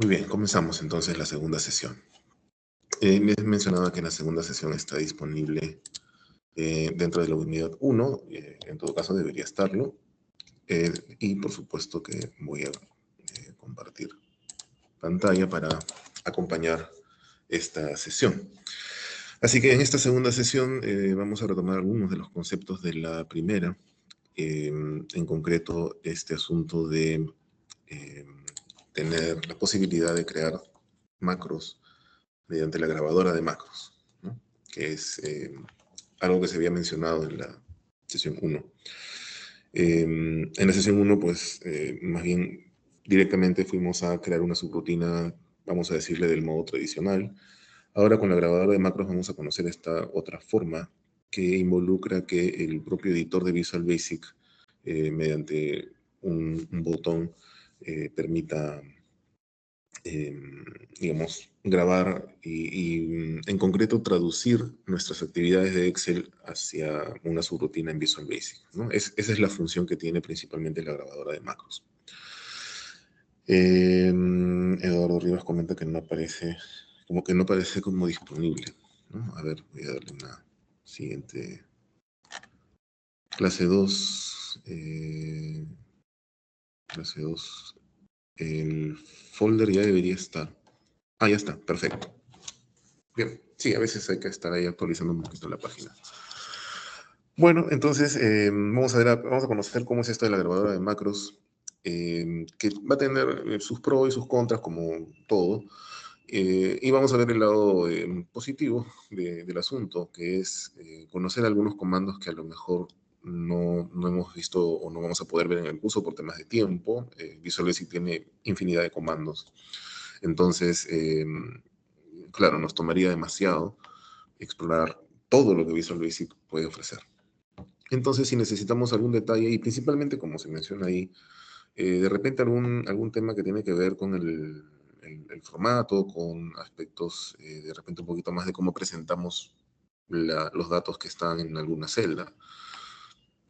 Muy bien, comenzamos entonces la segunda sesión. Les mencionaba que la segunda sesión está disponible dentro de la unidad 1, en todo caso debería estarlo, y por supuesto que voy a compartir pantalla para acompañar esta sesión. Así que en esta segunda sesión vamos a retomar algunos de los conceptos de la primera, en concreto este asunto de tener la posibilidad de crear macros mediante la grabadora de macros, ¿no? Que es algo que se había mencionado en la sesión 1. En la sesión 1, pues, más bien directamente fuimos a crear una subrutina, vamos a decirle, del modo tradicional. Ahora con la grabadora de macros vamos a conocer esta otra forma que involucra que el propio editor de Visual Basic, mediante un botón, permita digamos, grabar y, en concreto traducir nuestras actividades de Excel hacia una subrutina en Visual Basic, ¿no? Esa es la función que tiene principalmente la grabadora de macros. Eduardo Rivas comenta que no aparece, como que no aparece como disponible, ¿no? A ver, voy a darle una siguiente. Clase 2, clase 2, el folder ya debería estar. Ah, ya está, perfecto. Bien, sí, a veces hay que estar ahí actualizando un poquito la página. Bueno, entonces vamos a ver, vamos a conocer cómo es esto de la grabadora de macros, que va a tener sus pros y sus contras como todo. Y vamos a ver el lado positivo del asunto, que es conocer algunos comandos que a lo mejor no hemos visto o no vamos a poder ver en el curso por temas de tiempo. Visual Basic tiene infinidad de comandos. Entonces, claro, nos tomaría demasiado explorar todo lo que Visual Basic puede ofrecer. Entonces, si necesitamos algún detalle, y principalmente como se menciona ahí, de repente algún tema que tiene que ver con el formato, con aspectos de repente un poquito más de cómo presentamos los datos que están en alguna celda.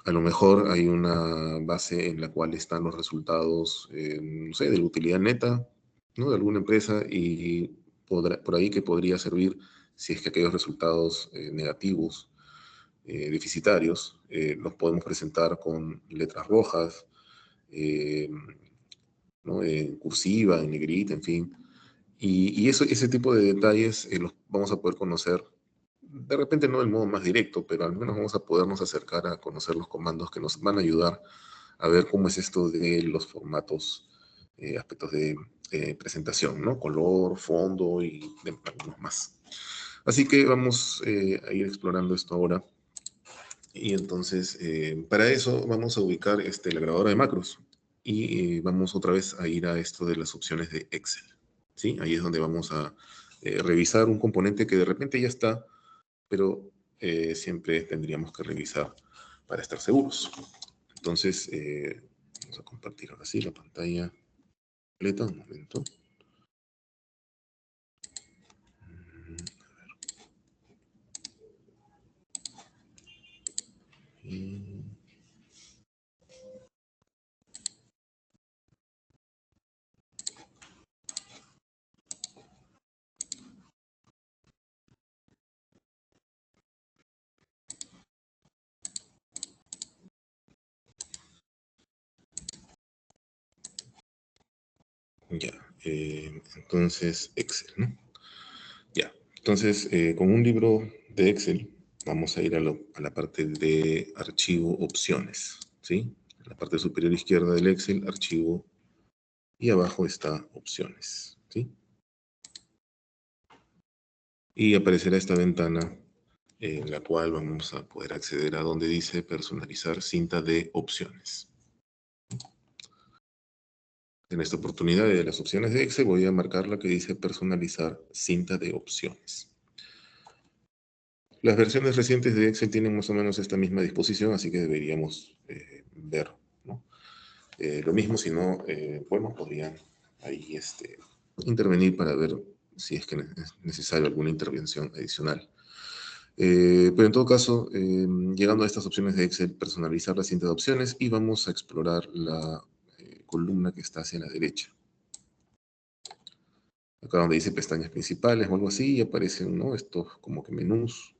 A lo mejor hay una base en la cual están los resultados, no sé, de la utilidad neta, ¿no? De alguna empresa y por ahí que podría servir si es que aquellos resultados negativos, deficitarios, los podemos presentar con letras rojas, eh, ¿no? En cursiva, en negrita, en fin. Y ese tipo de detalles los vamos a poder conocer, de repente no del modo más directo, pero al menos vamos a podernos acercar a conocer los comandos que nos van a ayudar a ver cómo es esto de los formatos, aspectos de presentación, ¿no? Color, fondo y de algunos más. Así que vamos a ir explorando esto ahora. Y entonces, para eso vamos a ubicar la grabadora de macros y vamos otra vez a ir a esto de las opciones de Excel, ¿sí? Ahí es donde vamos a revisar un componente que de repente ya está, pero siempre tendríamos que revisar para estar seguros. Entonces, vamos a compartir ahora sí la pantalla completa, un momento. Y ya, entonces Excel, ¿no? Ya, entonces con un libro de Excel vamos a ir a la parte de archivo opciones, ¿sí? En la parte superior izquierda del Excel, archivo, y abajo está opciones, ¿sí? Y aparecerá esta ventana en la cual vamos a poder acceder a donde dice personalizar cinta de opciones. En esta oportunidad de las opciones de Excel voy a marcar la que dice personalizar cinta de opciones. Las versiones recientes de Excel tienen más o menos esta misma disposición, así que deberíamos ver, ¿no? Lo mismo, si no, bueno, podrían ahí intervenir para ver si es que es necesario alguna intervención adicional. Pero en todo caso, llegando a estas opciones de Excel, personalizar la cinta de opciones y vamos a explorar la columna que está hacia la derecha. Acá donde dice pestañas principales o algo así, y aparecen, ¿no?, estos como que menús.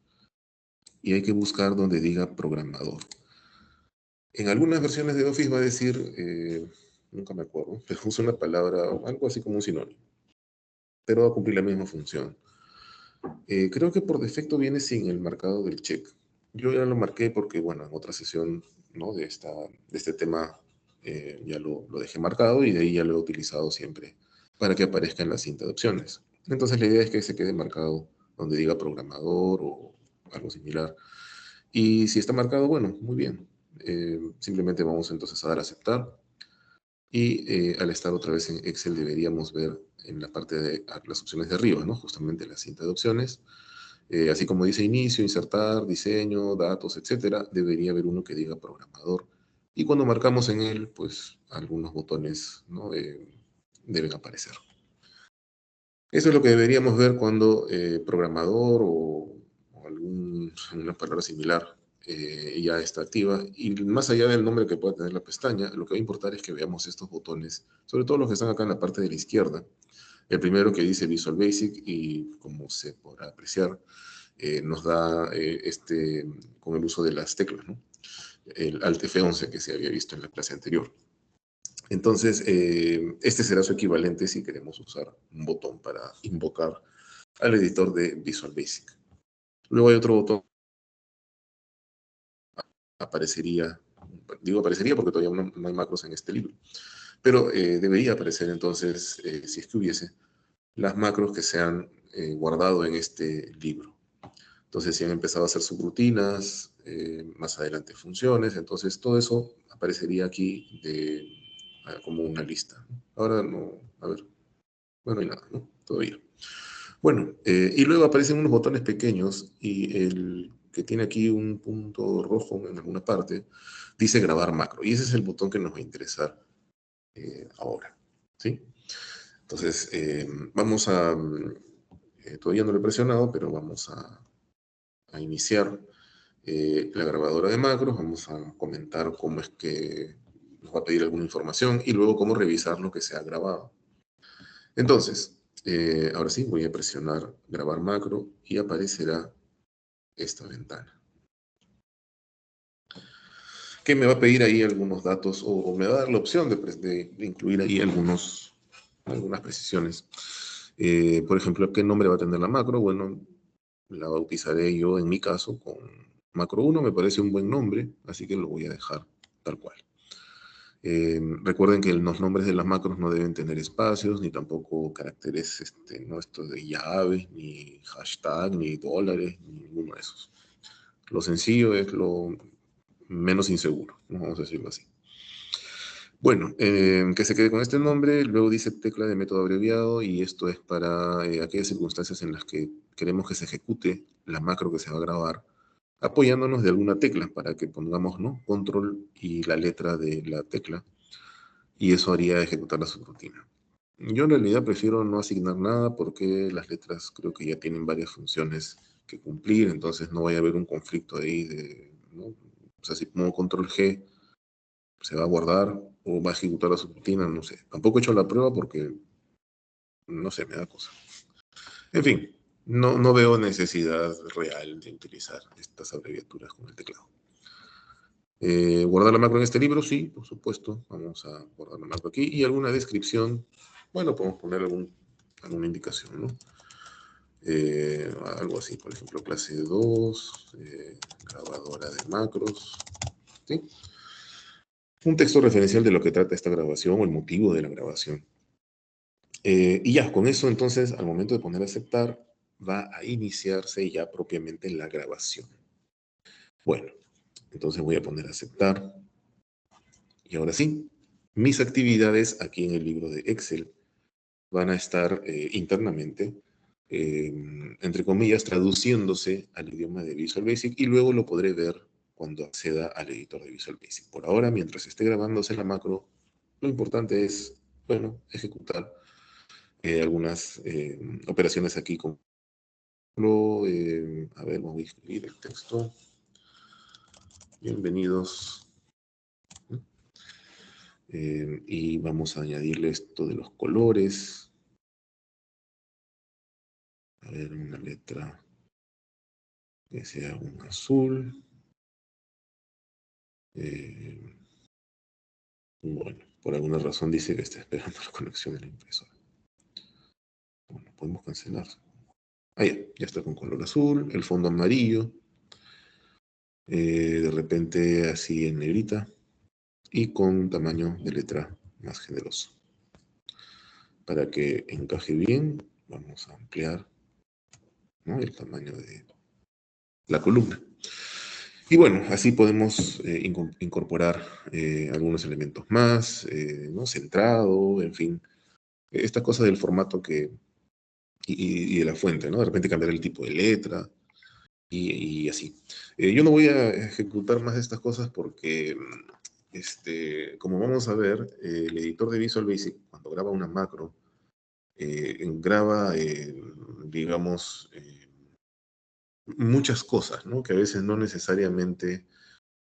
Y hay que buscar donde diga programador. En algunas versiones de Office va a decir, nunca me acuerdo, pero usa una palabra, algo así como un sinónimo, pero va a cumplir la misma función. Creo que por defecto viene sin el marcado del check. Yo ya lo marqué porque, bueno, en otra sesión, ¿no?, de este tema ya lo dejé marcado y de ahí ya lo he utilizado siempre para que aparezca en la cinta de opciones. Entonces la idea es que se quede marcado donde diga programador o algo similar. Y si está marcado, bueno, muy bien. Simplemente vamos entonces a dar a aceptar. Y al estar otra vez en Excel deberíamos ver en la parte de las opciones de arriba, ¿no?, justamente la cinta de opciones. Así como dice inicio, insertar, diseño, datos, etcétera, debería haber uno que diga programador. Y cuando marcamos en él, pues algunos botones, ¿no?, deben aparecer. Eso es lo que deberíamos ver cuando programador o alguna palabra similar ya está activa. Y más allá del nombre que pueda tener la pestaña, lo que va a importar es que veamos estos botones, sobre todo los que están acá en la parte de la izquierda. El primero que dice Visual Basic y, como se podrá apreciar, nos da con el uso de las teclas, ¿no?, el Alt F11 que se había visto en la clase anterior. Entonces, este será su equivalente si queremos usar un botón para invocar al editor de Visual Basic. Luego hay otro botón, aparecería, digo aparecería porque todavía no hay macros en este libro, pero debería aparecer entonces, si es que hubiese, las macros que se han guardado en este libro. Entonces, si han empezado a hacer subrutinas, más adelante funciones, entonces todo eso aparecería aquí como una lista. Ahora no, a ver, bueno, no hay nada, ¿no?, todavía. Bueno, y luego aparecen unos botones pequeños y el que tiene aquí un punto rojo en alguna parte dice grabar macro. Y ese es el botón que nos va a interesar ahora, ¿sí? Entonces, vamos a, todavía no lo he presionado, pero vamos a iniciar la grabadora de macros. Vamos a comentar cómo es que nos va a pedir alguna información y luego cómo revisar lo que se ha grabado. Entonces, ahora sí, voy a presionar grabar macro y aparecerá esta ventana, que me va a pedir ahí algunos datos o me va a dar la opción de incluir ahí algunas precisiones. Por ejemplo, ¿qué nombre va a tener la macro? Bueno, la bautizaré yo en mi caso con macro 1, me parece un buen nombre, así que lo voy a dejar tal cual. Recuerden que los nombres de las macros no deben tener espacios, ni tampoco caracteres, no estos de llaves, ni hashtag, ni dólares, ni ninguno de esos. Lo sencillo es lo menos inseguro, ¿no?, vamos a decirlo así. Bueno, que se quede con este nombre, luego dice tecla de método abreviado, y esto es para aquellas circunstancias en las que queremos que se ejecute la macro que se va a grabar, apoyándonos de alguna tecla para que pongamos, ¿no?, control y la letra de la tecla, y eso haría ejecutar la subrutina. Yo en realidad prefiero no asignar nada porque las letras creo que ya tienen varias funciones que cumplir, entonces no vaya a haber un conflicto ahí ¿no? O sea, si pongo control G, se va a guardar o va a ejecutar la subrutina, no sé. Tampoco he hecho la prueba porque, no sé, me da cosa. En fin, no veo necesidad real de utilizar estas abreviaturas con el teclado. ¿Guardar la macro en este libro? Sí, por supuesto. Vamos a guardar la macro aquí. Y alguna descripción, bueno, podemos poner alguna indicación, ¿no? Algo así, por ejemplo, clase 2, grabadora de macros, ¿sí? Un texto referencial de lo que trata esta grabación o el motivo de la grabación. Y ya, con eso entonces, al momento de poner aceptar, va a iniciarse ya propiamente la grabación. Bueno, entonces voy a poner aceptar. Y ahora sí, mis actividades aquí en el libro de Excel van a estar internamente, entre comillas, traduciéndose al idioma de Visual Basic, y luego lo podré ver cuando acceda al editor de Visual Basic. Por ahora, mientras esté grabándose la macro, lo importante es, bueno, ejecutar algunas operaciones aquí con... a ver, vamos a escribir el texto. Bienvenidos. Y vamos a añadirle esto de los colores. A ver, una letra que sea un azul. Bueno, por alguna razón dice que está esperando la conexión de la impresora. Bueno, podemos cancelar. Ah, ya está con color azul, el fondo amarillo, de repente así en negrita y con un tamaño de letra más generoso. Para que encaje bien, vamos a ampliar, ¿no?, el tamaño de la columna. Y bueno, así podemos incorporar algunos elementos más, ¿no?, centrado, en fin. Esta cosa del formato y de la fuente, ¿no? De repente cambiar el tipo de letra y así. Yo no voy a ejecutar más de estas cosas porque, como vamos a ver, el editor de Visual Basic, cuando graba una macro, graba, digamos, muchas cosas, ¿no?, que a veces no necesariamente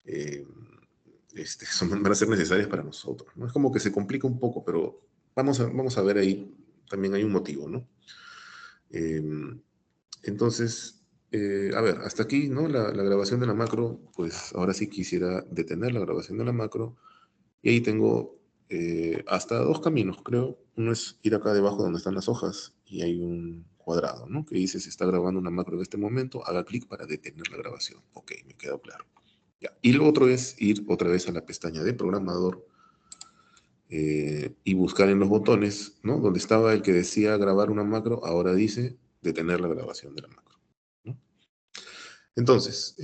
eh, van a ser necesarias para nosotros, ¿no? Es como que se complica un poco, pero vamos a ver ahí, también hay un motivo, ¿no? Eh, entonces, a ver, hasta aquí, ¿no? La grabación de la macro, pues ahora sí quisiera detener la grabación de la macro, y ahí tengo hasta dos caminos, creo. Uno es ir acá debajo donde están las hojas, y hay un cuadrado, ¿no?, que dice: se está grabando una macro en este momento, haga clic para detener la grabación. Ok, me quedó claro. Ya. Y lo otro es ir otra vez a la pestaña de programador y buscar en los botones, ¿no?, donde estaba el que decía grabar una macro, ahora dice detener la grabación de la macro, ¿no? Entonces,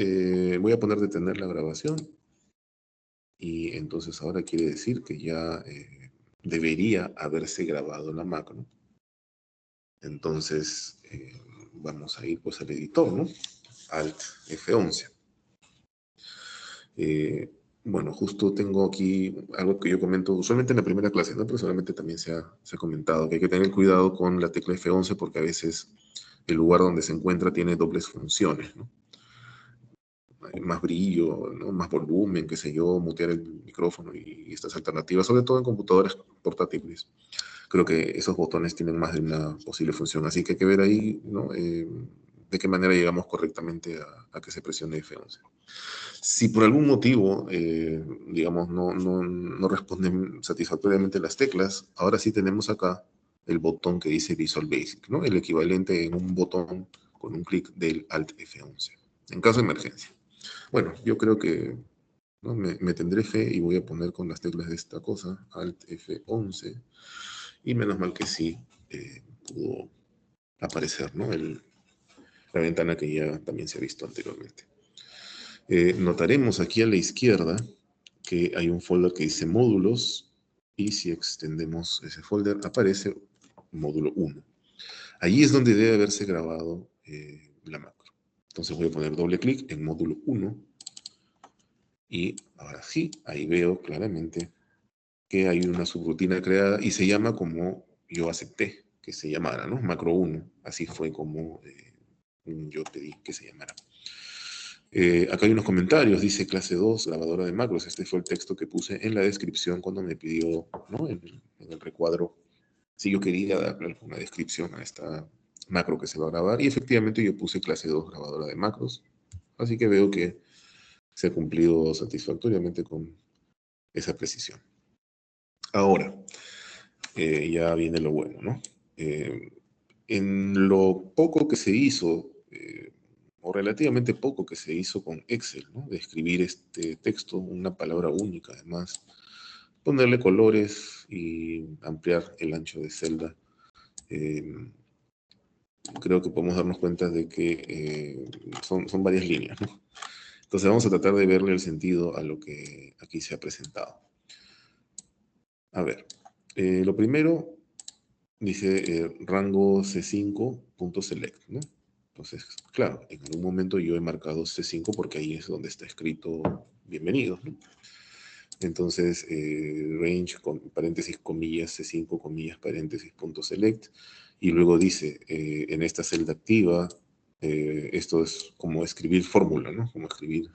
voy a poner detener la grabación, y entonces ahora quiere decir que ya debería haberse grabado la macro. Entonces, vamos a ir pues al editor, ¿no? Alt F11. Bueno, justo tengo aquí algo que yo comento usualmente en la primera clase, ¿no? Pero solamente también se ha comentado que hay que tener cuidado con la tecla F11 porque a veces el lugar donde se encuentra tiene dobles funciones, ¿no? Más brillo, ¿no?, más volumen, qué sé yo, mutear el micrófono y estas alternativas, sobre todo en computadoras portátiles. Creo que esos botones tienen más de una posible función, así que hay que ver ahí, ¿no?, de qué manera llegamos correctamente a que se presione F11. Si por algún motivo, digamos, no responden satisfactoriamente las teclas, ahora sí tenemos acá el botón que dice Visual Basic, ¿no?, el equivalente en un botón con un clic del Alt F11, en caso de emergencia. Bueno, yo creo que, ¿no?, me tendré fe y voy a poner con las teclas de esta cosa, Alt F11, y menos mal que sí pudo aparecer, ¿no?, la ventana que ya también se ha visto anteriormente. Notaremos aquí a la izquierda que hay un folder que dice módulos, y si extendemos ese folder aparece módulo 1. Allí es donde debe haberse grabado la macro. Entonces voy a poner doble clic en módulo 1 y ahora sí, ahí veo claramente que hay una subrutina creada y se llama como yo acepté que se llamara, ¿no? Macro 1. Así fue como yo pedí que se llamara. Acá hay unos comentarios, dice clase 2, grabadora de macros. Este fue el texto que puse en la descripción cuando me pidió, ¿no?, en el recuadro, si yo quería darle alguna descripción a esta macro que se va a grabar. Y efectivamente yo puse clase 2, grabadora de macros. Así que veo que se ha cumplido satisfactoriamente con esa precisión. Ahora, ya viene lo bueno, ¿no? En lo poco que se hizo, o relativamente poco que se hizo con Excel, ¿no?, de escribir este texto, una palabra única además, ponerle colores y ampliar el ancho de celda, eh, creo que podemos darnos cuenta de que son varias líneas, ¿no? Entonces vamos a tratar de verle el sentido a lo que aquí se ha presentado. A ver, lo primero dice rango C5.select, ¿no? Entonces, claro, en algún momento yo he marcado C5 porque ahí es donde está escrito bienvenidos, ¿no? Entonces, range, con paréntesis, comillas, C5, comillas, paréntesis, punto select, y luego dice, en esta celda activa, esto es como escribir fórmula, ¿no? Como escribir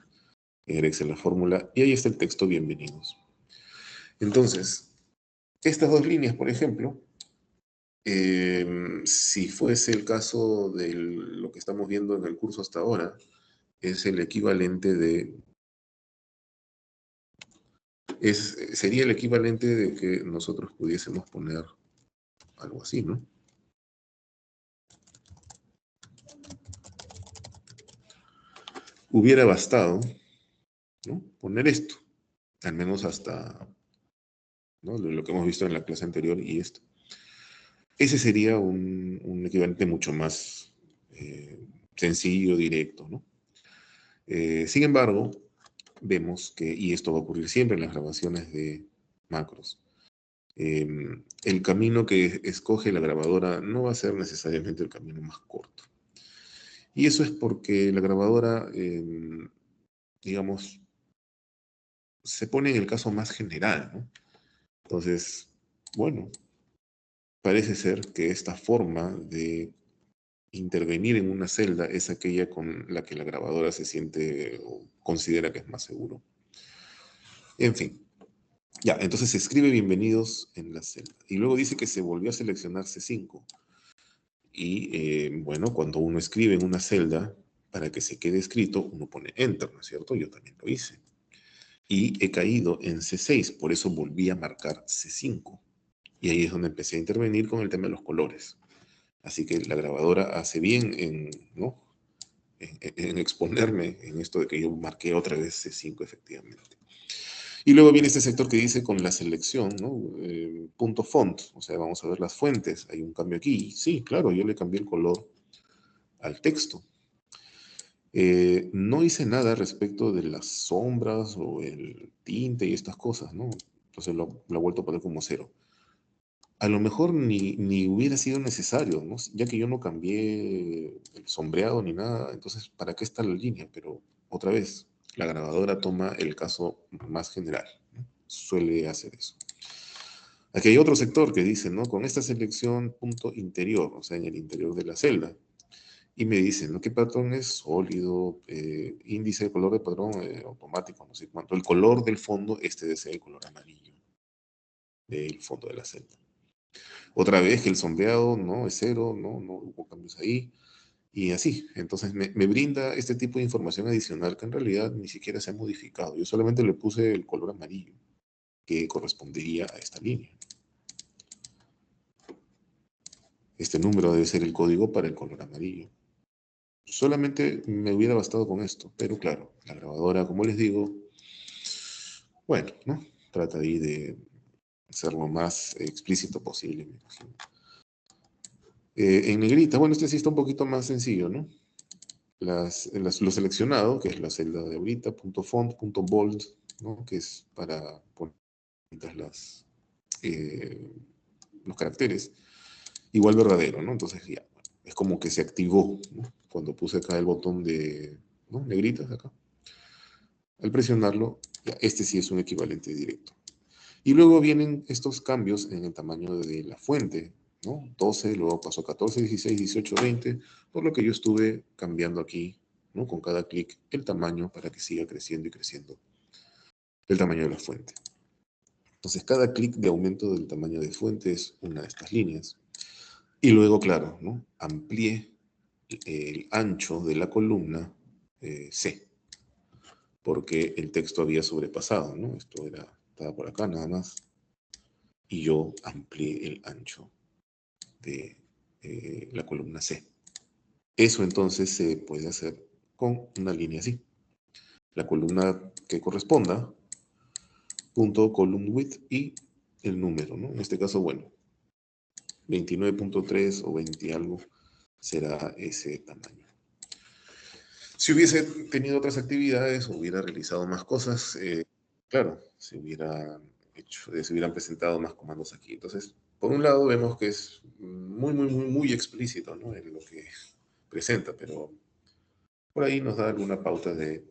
en Excel la fórmula, y ahí está el texto bienvenidos. Entonces, estas dos líneas, por ejemplo, Si fuese el caso de lo que estamos viendo en el curso hasta ahora, es el equivalente sería el equivalente de que nosotros pudiésemos poner algo así, ¿no? Hubiera bastado, ¿no? Poner esto, al menos hasta, ¿no? Lo que hemos visto en la clase anterior y esto. Ese sería un equivalente mucho más sencillo, directo, ¿no? Sin embargo, vemos que, y esto va a ocurrir siempre en las grabaciones de macros, el camino que escoge la grabadora no va a ser necesariamente el camino más corto. Y eso es porque la grabadora, digamos, se pone en el caso más general, ¿no? Entonces, bueno, parece ser que esta forma de intervenir en una celda es aquella con la que la grabadora se siente o considera que es más seguro. En fin, ya, entonces se escribe bienvenidos en la celda. Y luego dice que se volvió a seleccionar C5. Y bueno, cuando uno escribe en una celda, para que se quede escrito, uno pone Enter, ¿no es cierto? Yo también lo hice. Y he caído en C6, por eso volví a marcar C5. Y ahí es donde empecé a intervenir con el tema de los colores. Así que la grabadora hace bien en, ¿no? en exponerme en esto de que yo marqué otra vez C5 efectivamente. Y luego viene este sector que dice con la selección, ¿no? Punto font, o sea, vamos a ver las fuentes. Hay un cambio aquí. Sí, claro, yo le cambié el color al texto. No hice nada respecto de las sombras o el tinte y estas cosas, ¿no? Entonces lo he vuelto a poner como 0. A lo mejor ni hubiera sido necesario, ¿no? Ya que yo no cambié el sombreado ni nada, entonces, ¿para qué está la línea? Pero otra vez, la grabadora toma el caso más general, ¿no? Suele hacer eso. Aquí hay otro sector que dice, ¿no? Con esta selección punto interior, o sea, en el interior de la celda. Y me dicen, ¿no? ¿Qué patrón es? Sólido, índice de color de patrón automático, no sé cuánto. El color del fondo, este debe ser el color amarillo del fondo de la celda. Otra vez que el sombreado no es 0, no hubo cambios ahí. Y así, entonces me brinda este tipo de información adicional que en realidad ni siquiera se ha modificado. Yo solamente le puse el color amarillo que correspondería a esta línea. Este número debe ser el código para el color amarillo. Solamente me hubiera bastado con esto, pero claro, la grabadora, como les digo, bueno, ¿no? Trata ahí de ser lo más explícito posible, me imagino. En negrita, bueno, este sí está un poquito más sencillo, ¿no? Lo seleccionado, que es la celda de ahorita, punto font, punto bold, ¿no? Que es para poner eh, los caracteres, igual verdadero, ¿no? Entonces ya, es como que se activó, ¿no? Cuando puse acá el botón de, ¿no? Negritas acá. Al presionarlo, ya, este sí es un equivalente directo. Y luego vienen estos cambios en el tamaño de la fuente, ¿no? 12, luego pasó a 14, 16, 18, 20, por lo que yo estuve cambiando aquí, ¿no? Con cada clic el tamaño para que siga creciendo y creciendo el tamaño de la fuente. Entonces, cada clic de aumento del tamaño de fuente es una de estas líneas. Y luego, claro, ¿no? Amplié el ancho de la columna C, porque el texto había sobrepasado, ¿no? Esto estaba por acá nada más. Y yo amplié el ancho de la columna C. Eso entonces se puede hacer con una línea así. La columna que corresponda, punto column width y el número, ¿no? En este caso, bueno, 29.3 o 20 algo será ese tamaño. Si hubiese tenido otras actividades, hubiera realizado más cosas, claro, se hubieran presentado más comandos aquí. Entonces, por un lado vemos que es muy explícito, ¿no? En lo que presenta, pero por ahí nos da alguna pauta de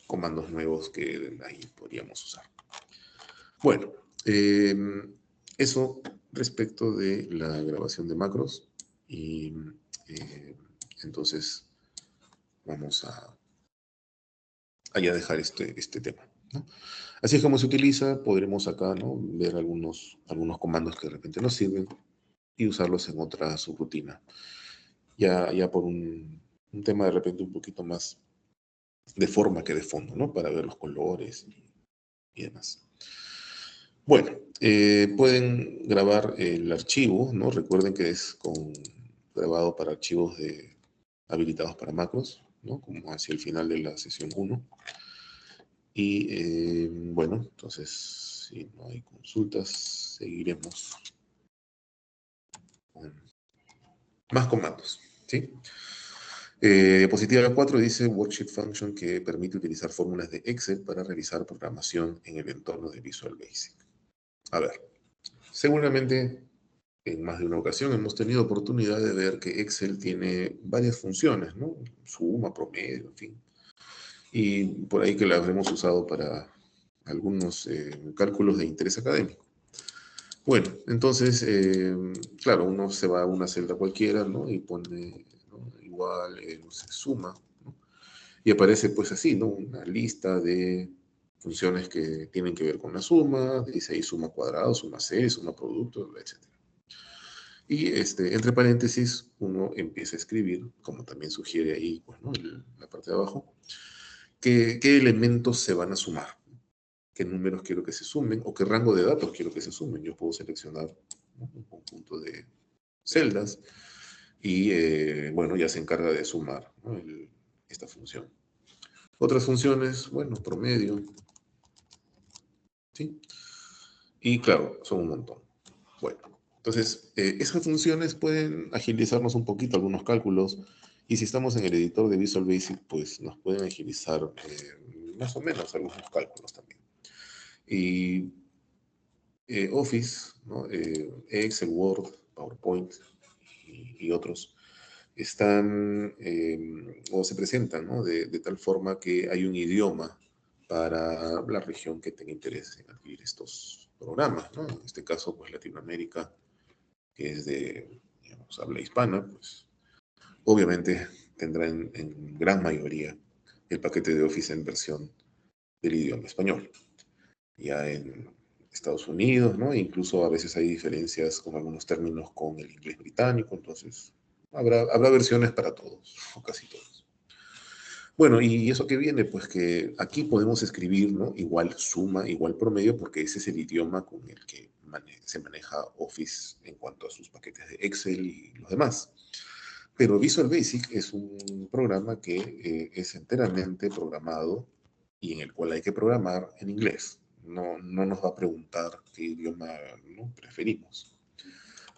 comandos nuevos que ahí podríamos usar. Bueno, eso respecto de la grabación de macros y entonces vamos a ya dejar este tema, ¿no? Así es como se utiliza, podremos acá, ¿no? Ver algunos comandos que de repente nos sirven y usarlos en otra subrutina. Ya por un tema de repente un poquito más de forma que de fondo, ¿no? Para ver los colores y demás. Bueno, pueden grabar el archivo, ¿no? Recuerden que es grabado para archivos habilitados para macros, ¿no? Como hacia el final de la sesión 1. Y bueno, entonces, si no hay consultas, seguiremos con más comandos, ¿sí? Diapositiva 4 dice Worksheet Function, que permite utilizar fórmulas de Excel para realizar programación en el entorno de Visual Basic. A ver, seguramente en más de una ocasión hemos tenido oportunidad de ver que Excel tiene varias funciones, ¿no? Suma, promedio, en fin. Y por ahí que la habremos usado para algunos cálculos de interés académico. Bueno, entonces, claro, uno se va a una celda cualquiera, ¿no? Y pone, ¿no? Igual, no sé, suma, ¿no? Y aparece pues así, ¿no? Una lista de funciones que tienen que ver con la suma, dice ahí suma cuadrado, suma serie, suma producto, etc. Y entre paréntesis uno empieza a escribir, como también sugiere ahí, pues, ¿no? La parte de abajo, qué elementos se van a sumar, qué números quiero que se sumen o qué rango de datos quiero que se sumen. Yo puedo seleccionar, ¿no? Un conjunto de celdas y, bueno, ya se encarga de sumar, ¿no? Esta función. Otras funciones, bueno, promedio, ¿sí? Y claro, son un montón. Bueno, entonces, esas funciones pueden agilizarnos un poquito algunos cálculos, y si estamos en el editor de Visual Basic, pues nos pueden agilizar más o menos algunos cálculos también. Y Office, ¿no? Excel, Word, PowerPoint y otros están o se presentan, ¿no? De tal forma que hay un idioma para la región que tenga interés en adquirir estos programas, ¿no? En este caso, pues Latinoamérica, que es de, digamos, habla hispana, pues obviamente tendrá en gran mayoría el paquete de Office en versión del idioma español. Ya en Estados Unidos, ¿no? Incluso a veces hay diferencias con algunos términos con el inglés británico, entonces habrá versiones para todos, o casi todos. Bueno, ¿y eso qué viene? Pues que aquí podemos escribir, ¿no? Igual suma, igual promedio, porque ese es el idioma con el que se maneja Office en cuanto a sus paquetes de Excel y los demás. Pero Visual Basic es un programa que es enteramente programado y en el cual hay que programar en inglés. No nos va a preguntar qué idioma, ¿no? preferimos.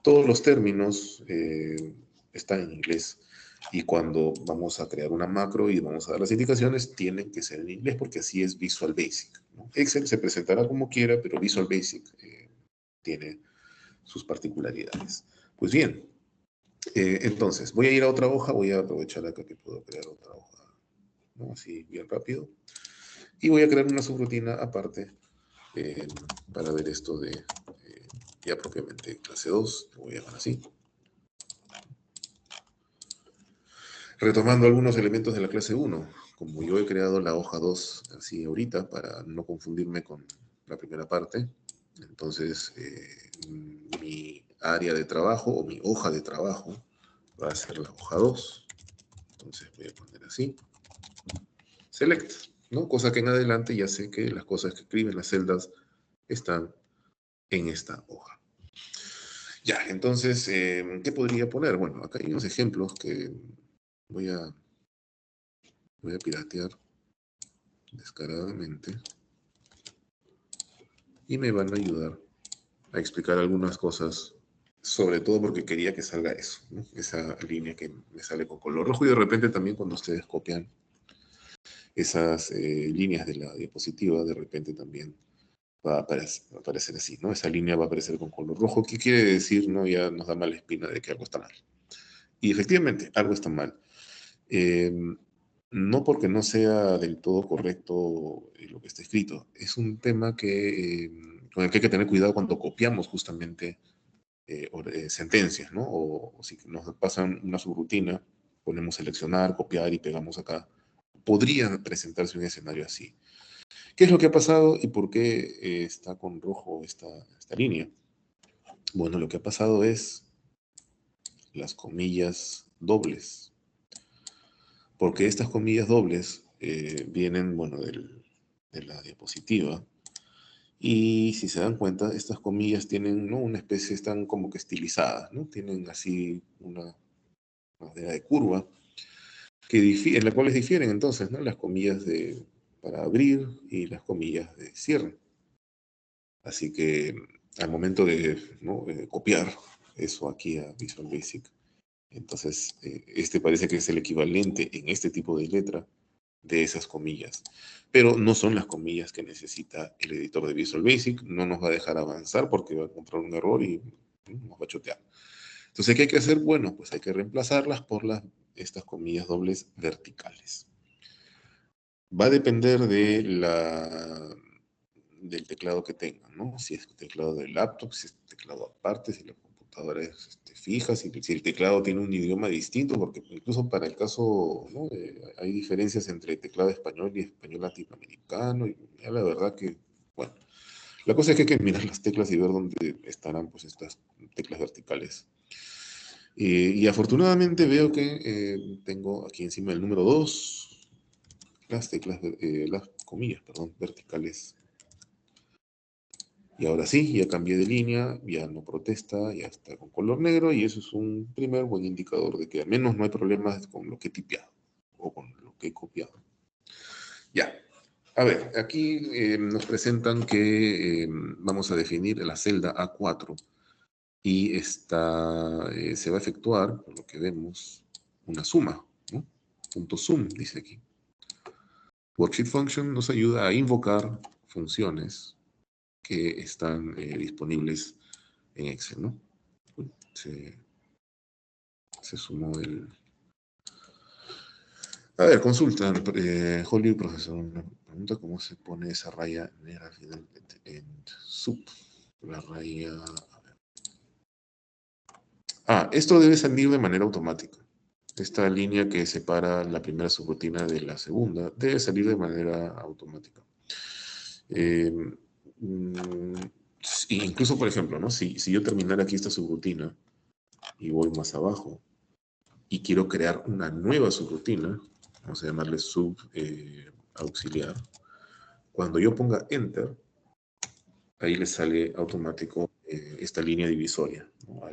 Todos los términos están en inglés, y cuando vamos a crear una macro y vamos a dar las indicaciones, tienen que ser en inglés porque así es Visual Basic, ¿no? Excel se presentará como quiera, pero Visual Basic tiene sus particularidades. Pues bien, entonces voy a ir a otra hoja, voy a aprovechar acá que puedo crear otra hoja, ¿no? Así bien rápido, y voy a crear una subrutina aparte eh, para ver esto de ya propiamente clase 2, lo voy a llamar así. Retomando algunos elementos de la clase 1, como yo he creado la hoja 2 así ahorita para no confundirme con la primera parte, entonces mi área de trabajo o mi hoja de trabajo va a ser la hoja 2. Entonces voy a poner así, select, ¿no? Cosa que en adelante ya sé que las cosas que escriben las celdas están en esta hoja. Ya, entonces, ¿qué podría poner? Bueno, acá hay unos ejemplos que voy a piratear descaradamente y me van a ayudar a explicar algunas cosas, sobre todo porque quería que salga eso, ¿no? Esa línea que me sale con color rojo, y de repente también cuando ustedes copian esas líneas de la diapositiva, de repente también va a aparecer así, ¿no? Esa línea va a aparecer con color rojo. ¿Qué quiere decir? ¿No? Ya nos da mala espina de que algo está mal. Y efectivamente, algo está mal. Eh, no porque no sea del todo correcto lo que está escrito, es un tema con el que hay que tener cuidado cuando copiamos justamente sentencias, ¿no? O si nos pasan una subrutina, ponemos seleccionar, copiar y pegamos acá. Podría presentarse un escenario así. ¿Qué es lo que ha pasado y por qué está con rojo esta línea? Bueno, lo que ha pasado es las comillas dobles. Porque estas comillas dobles vienen, bueno, de la diapositiva. Y si se dan cuenta, estas comillas tienen, ¿no?, una especie, están como que estilizadas, ¿no? Tienen así una manera de curva, en la cuales difieren entonces, ¿no?, las comillas para abrir y las comillas de cierre. Así que al momento de, ¿no?, copiar eso aquí a Visual Basic, entonces este parece que es el equivalente en este tipo de letra de esas comillas. Pero no son las comillas que necesita el editor de Visual Basic, no nos va a dejar avanzar porque va a encontrar un error y nos va a chotear. Entonces, ¿qué hay que hacer? Bueno, pues hay que reemplazarlas por estas comillas dobles verticales. Va a depender del teclado que tengan, ¿no? Si es teclado de laptop, si es teclado aparte, si la computadora es fija, si el teclado tiene un idioma distinto, porque incluso para el caso, ¿no?, hay diferencias entre teclado español y español latinoamericano, y ya la verdad que, bueno, la cosa es que hay que mirar las teclas y ver dónde estarán, pues, estas teclas verticales. Y afortunadamente veo que tengo aquí encima el número 2 las teclas, las comillas, perdón, verticales. Y ahora sí, ya cambié de línea, ya no protesta, ya está con color negro, y eso es un primer buen indicador de que al menos no hay problemas con lo que he tipeado o con lo que he copiado. Ya. A ver, aquí nos presentan que vamos a definir la celda A4 y se va a efectuar, por lo que vemos, una suma, ¿no? Punto sum, dice aquí. Worksheet function nos ayuda a invocar funciones que están disponibles en Excel, ¿no? Se sumó el... A ver, consulta, Holly, profesor, una pregunta: ¿cómo se pone esa raya negra final en sub? La raya... A ver. Esto debe salir de manera automática. Esta línea que separa la primera subrutina de la segunda debe salir de manera automática. Incluso, por ejemplo, ¿no?, si yo terminara aquí esta subrutina y voy más abajo y quiero crear una nueva subrutina, vamos a llamarle sub auxiliar, cuando yo ponga enter, ahí le sale automático esta línea divisoria, ¿no?,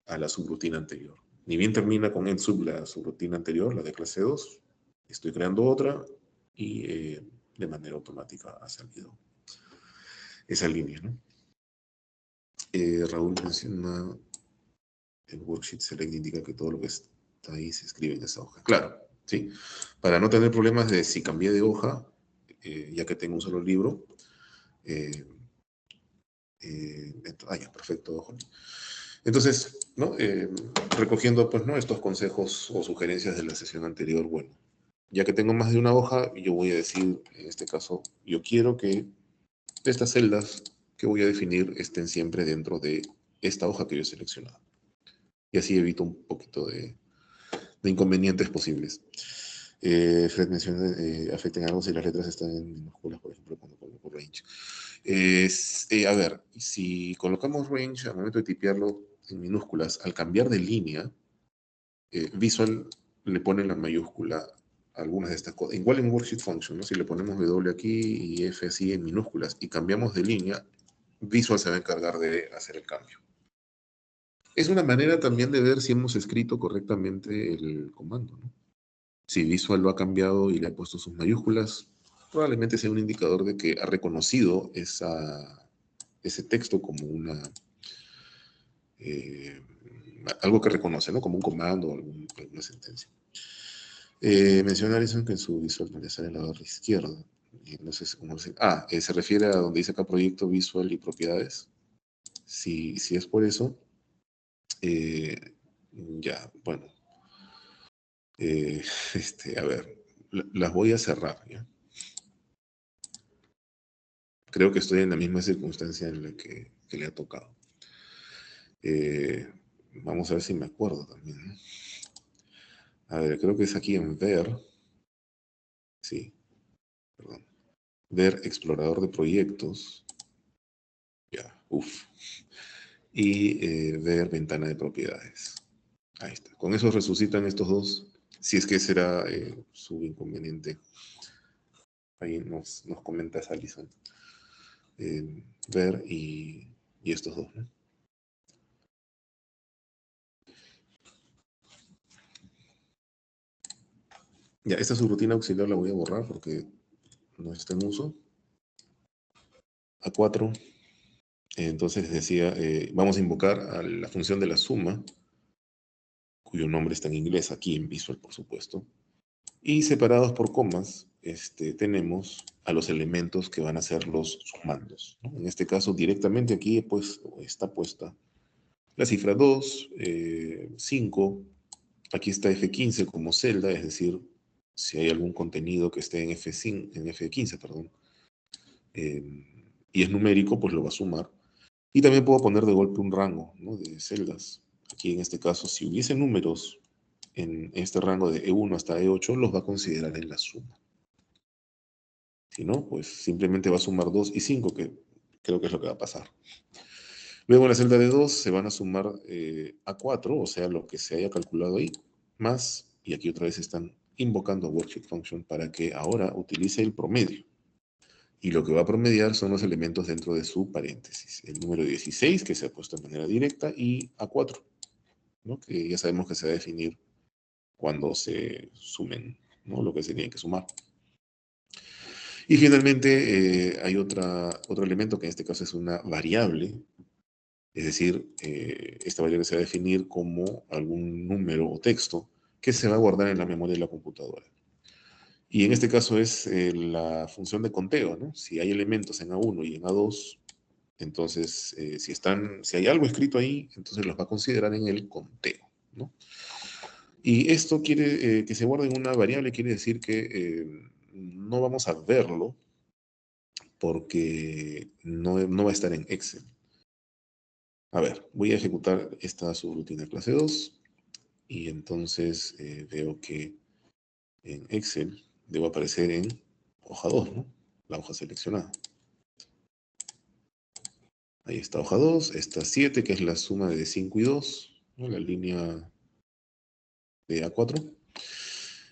a la subrutina anterior. Ni bien termina con end sub la subrutina anterior, la de clase 2, estoy creando otra y de manera automática ha salido esa línea, ¿no? Raúl menciona el worksheet select indica que todo lo que está ahí se escribe en esa hoja. Claro, ¿sí? Para no tener problemas de si cambié de hoja, ya que tengo un solo libro. Ya, perfecto, Juan. Entonces, ¿no?, recogiendo, pues, ¿no?, estos consejos o sugerencias de la sesión anterior, bueno, ya que tengo más de una hoja, yo voy a decir, en este caso, yo quiero que estas celdas que voy a definir estén siempre dentro de esta hoja que yo he seleccionado. Y así evito un poquito de inconvenientes posibles. Fred menciona, afecten algo si las letras están en minúsculas, por ejemplo, cuando coloco range. A ver, si colocamos range al momento de tipearlo en minúsculas, al cambiar de línea, Visual le pone la mayúscula a algunas de estas cosas. Igual en Worksheet Function, ¿no? Si le ponemos W aquí y F así en minúsculas y cambiamos de línea, Visual se va a encargar de hacer el cambio. Es una manera también de ver si hemos escrito correctamente el comando, ¿no? Si Visual lo ha cambiado y le ha puesto sus mayúsculas, probablemente sea un indicador de que ha reconocido ese texto como algo que reconoce, ¿no?, como un comando o alguna sentencia. Menciona Alison que en su Visual no le sale la barra izquierda. No sé cómo se refiere a donde dice acá proyecto Visual y propiedades. Si es por eso, ya, bueno. A ver, las voy a cerrar, ¿ya? Creo que estoy en la misma circunstancia en la que le ha tocado. Vamos a ver si me acuerdo también, ¿no? A ver, creo que es aquí en ver. Sí, perdón. Ver explorador de proyectos. Ya, uff. y ver ventana de propiedades. Ahí está. Con eso resucitan estos dos, si es que ese era su inconveniente. Ahí nos comenta Alison. Ver y estos dos, ¿no? Ya, esta subrutina auxiliar la voy a borrar porque no está en uso. A4. Entonces decía, vamos a invocar a la función de la suma, cuyo nombre está en inglés, aquí en Visual, por supuesto. Y separados por comas, tenemos a los elementos que van a ser los sumandos, ¿no? En este caso, directamente aquí pues, está puesta la cifra 2, 5, aquí está F15 como celda, es decir, si hay algún contenido que esté en F5, en F15, perdón, y es numérico, pues lo va a sumar. Y también puedo poner de golpe un rango, ¿no?, de celdas. Aquí en este caso, si hubiese números en este rango de E1 hasta E8, los va a considerar en la suma. Si no, pues simplemente va a sumar 2 y 5, que creo que es lo que va a pasar. Luego en la celda de 2 se van a sumar A4, o sea, lo que se haya calculado ahí, más, y aquí otra vez están invocando a Worksheet Function para que ahora utilice el promedio. Y lo que va a promediar son los elementos dentro de su paréntesis. El número 16, que se ha puesto de manera directa, y A4, ¿no?, que ya sabemos que se va a definir cuando se sumen, ¿no?, lo que se tiene que sumar. Y finalmente hay otro elemento que en este caso es una variable, es decir, esta variable se va a definir como algún número o texto que se va a guardar en la memoria de la computadora. Y en este caso es la función de conteo, ¿no? Si hay elementos en A1 y en A2, entonces si hay algo escrito ahí, entonces los va a considerar en el conteo, ¿no? Y esto quiere que se guarde en una variable, quiere decir que no vamos a verlo porque no va a estar en Excel. A ver, voy a ejecutar esta subrutina clase 2 y entonces veo que en Excel debo aparecer en hoja 2, ¿no?, la hoja seleccionada. Ahí está hoja 2, está 7, que es la suma de 5 y 2, ¿no?, la línea de A4.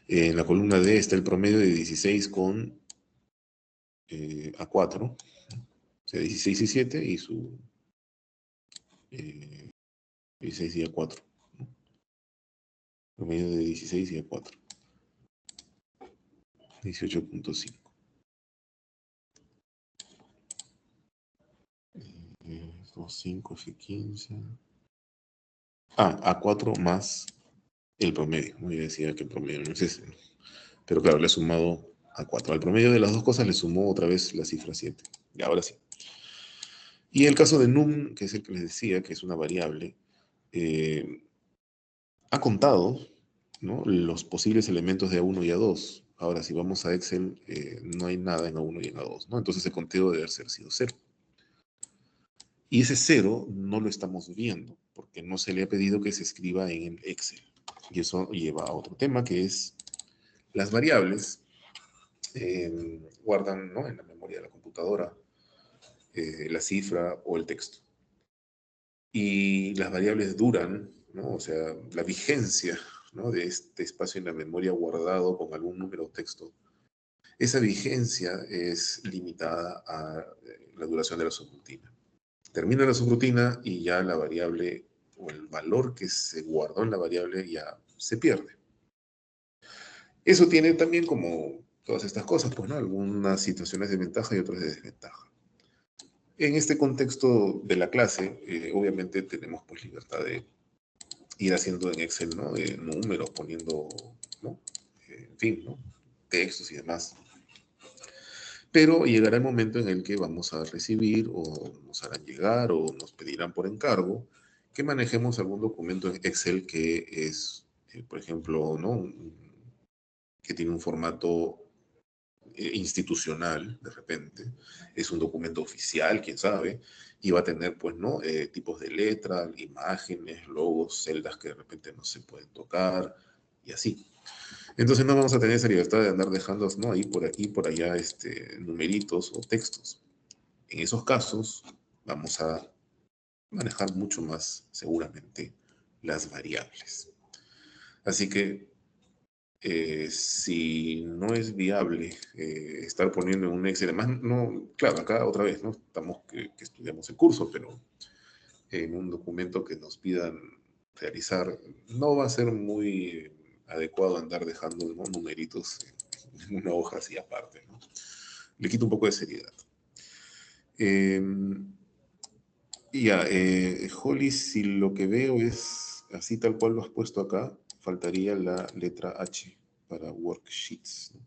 En la columna D está el promedio de 16 con A4, o sea, 16 y 7 y su 16 y A4, ¿no? Promedio de 16 y A4. 18.5. 5, F15. A4 más el promedio. ¿No? Yo decía que el promedio no es ese, ¿no? Pero claro, le he sumado A4. Al promedio de las dos cosas le sumó otra vez la cifra 7. Y ahora sí. Y el caso de num, que es el que les decía, que es una variable, ha contado, ¿no?, los posibles elementos de A1 y A2. Ahora, si vamos a Excel, no hay nada en A1 y en A2, ¿no? Entonces el conteo debe haber sido 0. Y ese 0 no lo estamos viendo, porque no se le ha pedido que se escriba en el Excel. Y eso lleva a otro tema, que es las variables guardan, ¿no?, en la memoria de la computadora la cifra o el texto. Y las variables duran, ¿no?, o sea, la vigencia, ¿no?, de este espacio en la memoria guardado con algún número o texto, esa vigencia es limitada a la duración de la subrutina. Termina la subrutina y ya la variable o el valor que se guardó en la variable ya se pierde. Eso tiene también, como todas estas cosas, pues, ¿no?, algunas situaciones de ventaja y otras de desventaja. En este contexto de la clase, obviamente tenemos pues libertad de ir haciendo en Excel, ¿no?, números, poniendo, ¿no?, en fin, ¿no?, textos y demás. Pero llegará el momento en el que vamos a recibir o nos harán llegar o nos pedirán por encargo que manejemos algún documento en Excel que es, por ejemplo, ¿no?, que tiene un formato institucional, de repente, es un documento oficial, quién sabe, y va a tener, pues, ¿no?, tipos de letra, imágenes, logos, celdas que de repente no se pueden tocar, y así. Entonces no vamos a tener esa libertad de andar dejando, ¿no?, ahí por aquí, por allá, numeritos o textos. En esos casos, vamos a manejar mucho más seguramente las variables. Así que si no es viable estar poniendo en un Excel, además, no, claro, acá otra vez, ¿no? Estamos que estudiamos el curso, pero en un documento que nos pidan realizar, no va a ser muy adecuado andar dejando, ¿no?, numeritos en una hoja así aparte, ¿no? Le quita un poco de seriedad. Eh, y ya, Holly, si lo que veo es así tal cual lo has puesto acá, faltaría la letra H para worksheets, ¿no?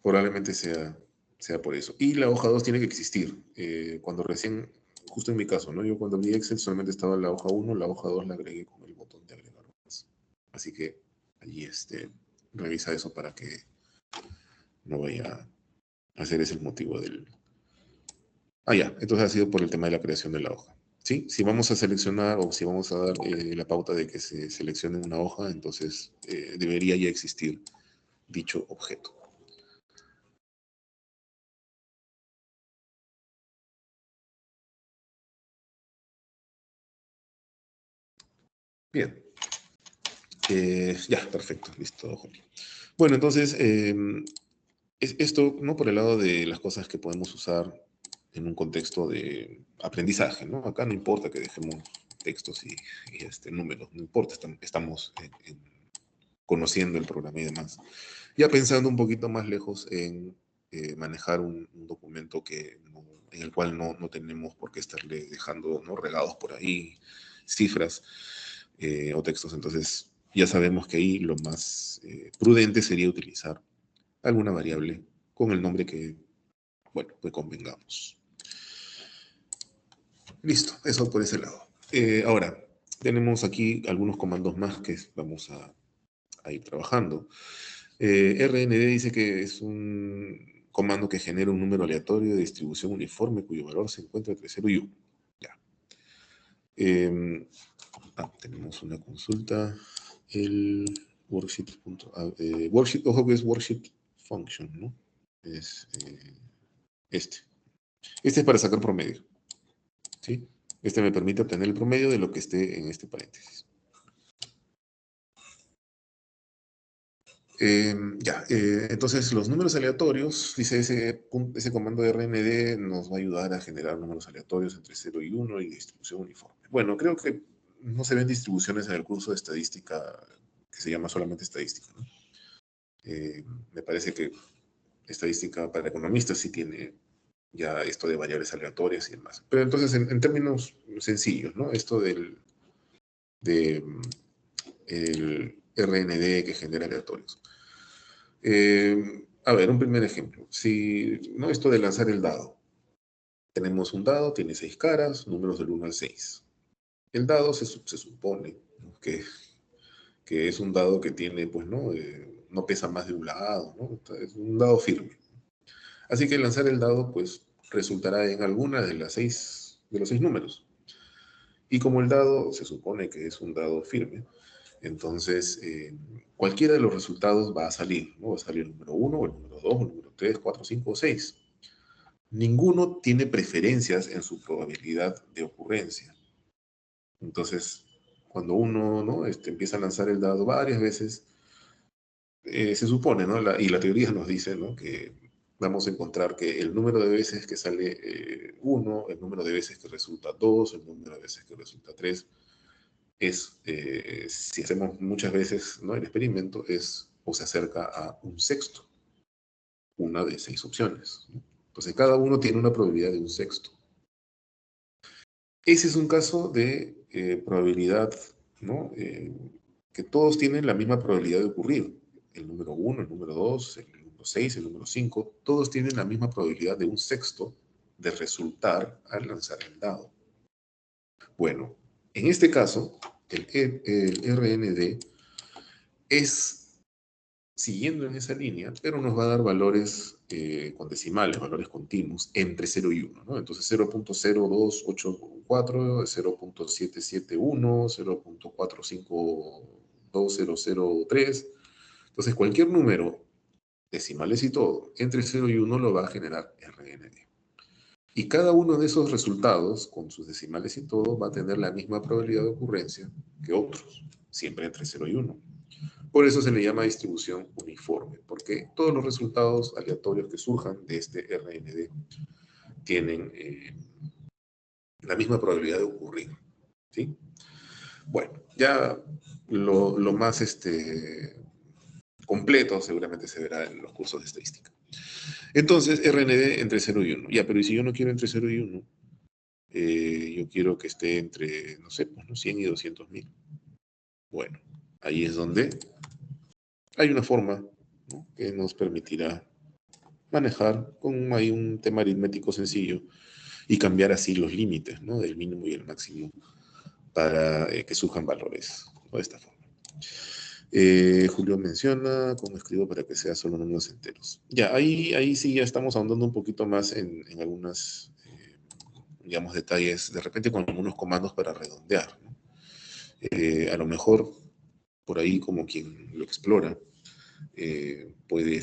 Probablemente sea por eso. Y la hoja 2 tiene que existir. Cuando recién, justo en mi caso, ¿no? Yo cuando abrí Excel solamente estaba la hoja 1, la hoja 2 la agregué con el botón de agregar hojas. Así que allí revisa eso para que no vaya a ser ese el motivo del... Ah, ya, entonces ha sido por el tema de la creación de la hoja. ¿Sí? Si vamos a seleccionar o si vamos a dar la pauta de que se seleccione una hoja, entonces debería ya existir dicho objeto. Bien. Ya, perfecto, listo, Julio. Bueno, entonces, esto, ¿no? Por el lado de las cosas que podemos usar en un contexto de aprendizaje, ¿no? Acá no importa que dejemos textos y números, no importa, estamos conociendo el programa y demás. Ya pensando un poquito más lejos en manejar un documento en el cual no tenemos por qué estarle dejando, ¿no?, regados por ahí cifras o textos. Entonces, ya sabemos que ahí lo más prudente sería utilizar alguna variable con el nombre que, bueno, pues convengamos. Listo, eso por ese lado. Ahora, tenemos aquí algunos comandos más que vamos a ir trabajando. RND dice que es un comando que genera un número aleatorio de distribución uniforme cuyo valor se encuentra entre 0 y 1. Ya. Tenemos una consulta. El worksheet. Worksheet, ojo que es worksheet function, ¿no? Es este. Este es para sacar promedio, ¿sí? Este me permite obtener el promedio de lo que esté en este paréntesis. Ya, entonces los números aleatorios, dice ese comando de RND nos va a ayudar a generar números aleatorios entre 0 y 1 y distribución uniforme. Bueno, creo que no se ven distribuciones en el curso de estadística que se llama solamente estadística, ¿no? Me parece que estadística para economistas sí tiene ya esto de variables aleatorias y demás. Pero entonces, en términos sencillos, ¿no? Esto de el RND que genera aleatorios. A ver, un primer ejemplo. Si, ¿no? Esto de lanzar el dado. Tenemos un dado, tiene 6 caras, números del 1 al 6. El dado se supone, ¿no?, que es un dado que tiene, pues, ¿no? No pesa más de un lado, ¿no? Es un dado firme. Así que lanzar el dado, pues, resultará en alguna de de los 6 números. Y como el dado se supone que es un dado firme, entonces cualquiera de los resultados va a salir, ¿no? Va a salir el número 1, o el número 2, o el número 3, 4, 5 o 6. Ninguno tiene preferencias en su probabilidad de ocurrencia. Entonces, cuando uno, ¿no?, empieza a lanzar el dado varias veces, se supone, ¿no? Y la teoría nos dice, ¿no?, que vamos a encontrar que el número de veces que sale 1, el número de veces que resulta 2, el número de veces que resulta 3, si hacemos muchas veces, ¿no?, el experimento, o se acerca a un sexto, una de 6 opciones, ¿no? Entonces, cada uno tiene una probabilidad de un sexto. Ese es un caso de probabilidad, ¿no? Que todos tienen la misma probabilidad de ocurrir. El número 1, el número 2, el número 6, el número 5, todos tienen la misma probabilidad de un sexto de resultar al lanzar el dado. Bueno, en este caso, el RND es siguiendo en esa línea, pero nos va a dar valores con decimales, valores continuos, entre 0 y 1, ¿no? Entonces 0.0284, 0.771, 0.4520003. Entonces cualquier número, decimales y todo, entre 0 y 1 lo va a generar RND. Y cada uno de esos resultados, con sus decimales y todo, va a tener la misma probabilidad de ocurrencia que otros, siempre entre 0 y 1. Por eso se le llama distribución uniforme, porque todos los resultados aleatorios que surjan de este RND tienen la misma probabilidad de ocurrir, ¿sí? Bueno, ya lo más completo seguramente se verá en los cursos de estadística. Entonces, RND entre 0 y 1. Ya, pero ¿y si yo no quiero entre 0 y 1? Yo quiero que esté entre, no sé, pues, ¿no? 100 y 200.000. Bueno, ahí es donde hay una forma, ¿no?, que nos permitirá manejar con ahí un tema aritmético sencillo y cambiar así los límites, ¿no?, del mínimo y el máximo para que surjan valores, ¿no?, de esta forma. Julio menciona cómo escribo para que sea solo números enteros. Ya, ahí sí ya estamos ahondando un poquito más en algunas, digamos, detalles, de repente con algunos comandos para redondear, ¿no? A lo mejor, por ahí como quien lo explora, puede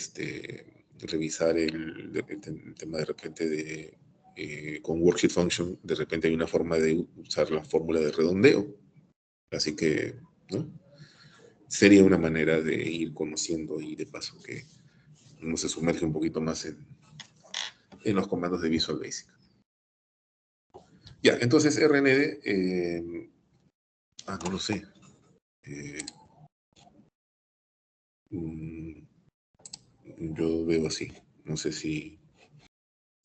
revisar el tema de repente de, con worksheet function, de repente hay una forma de usar la fórmula de redondeo. Así que, ¿no?, sería una manera de ir conociendo y de paso que uno se sumerge un poquito más en los comandos de Visual Basic. Ya, entonces RND, no lo sé. Mm, yo veo así. No sé si...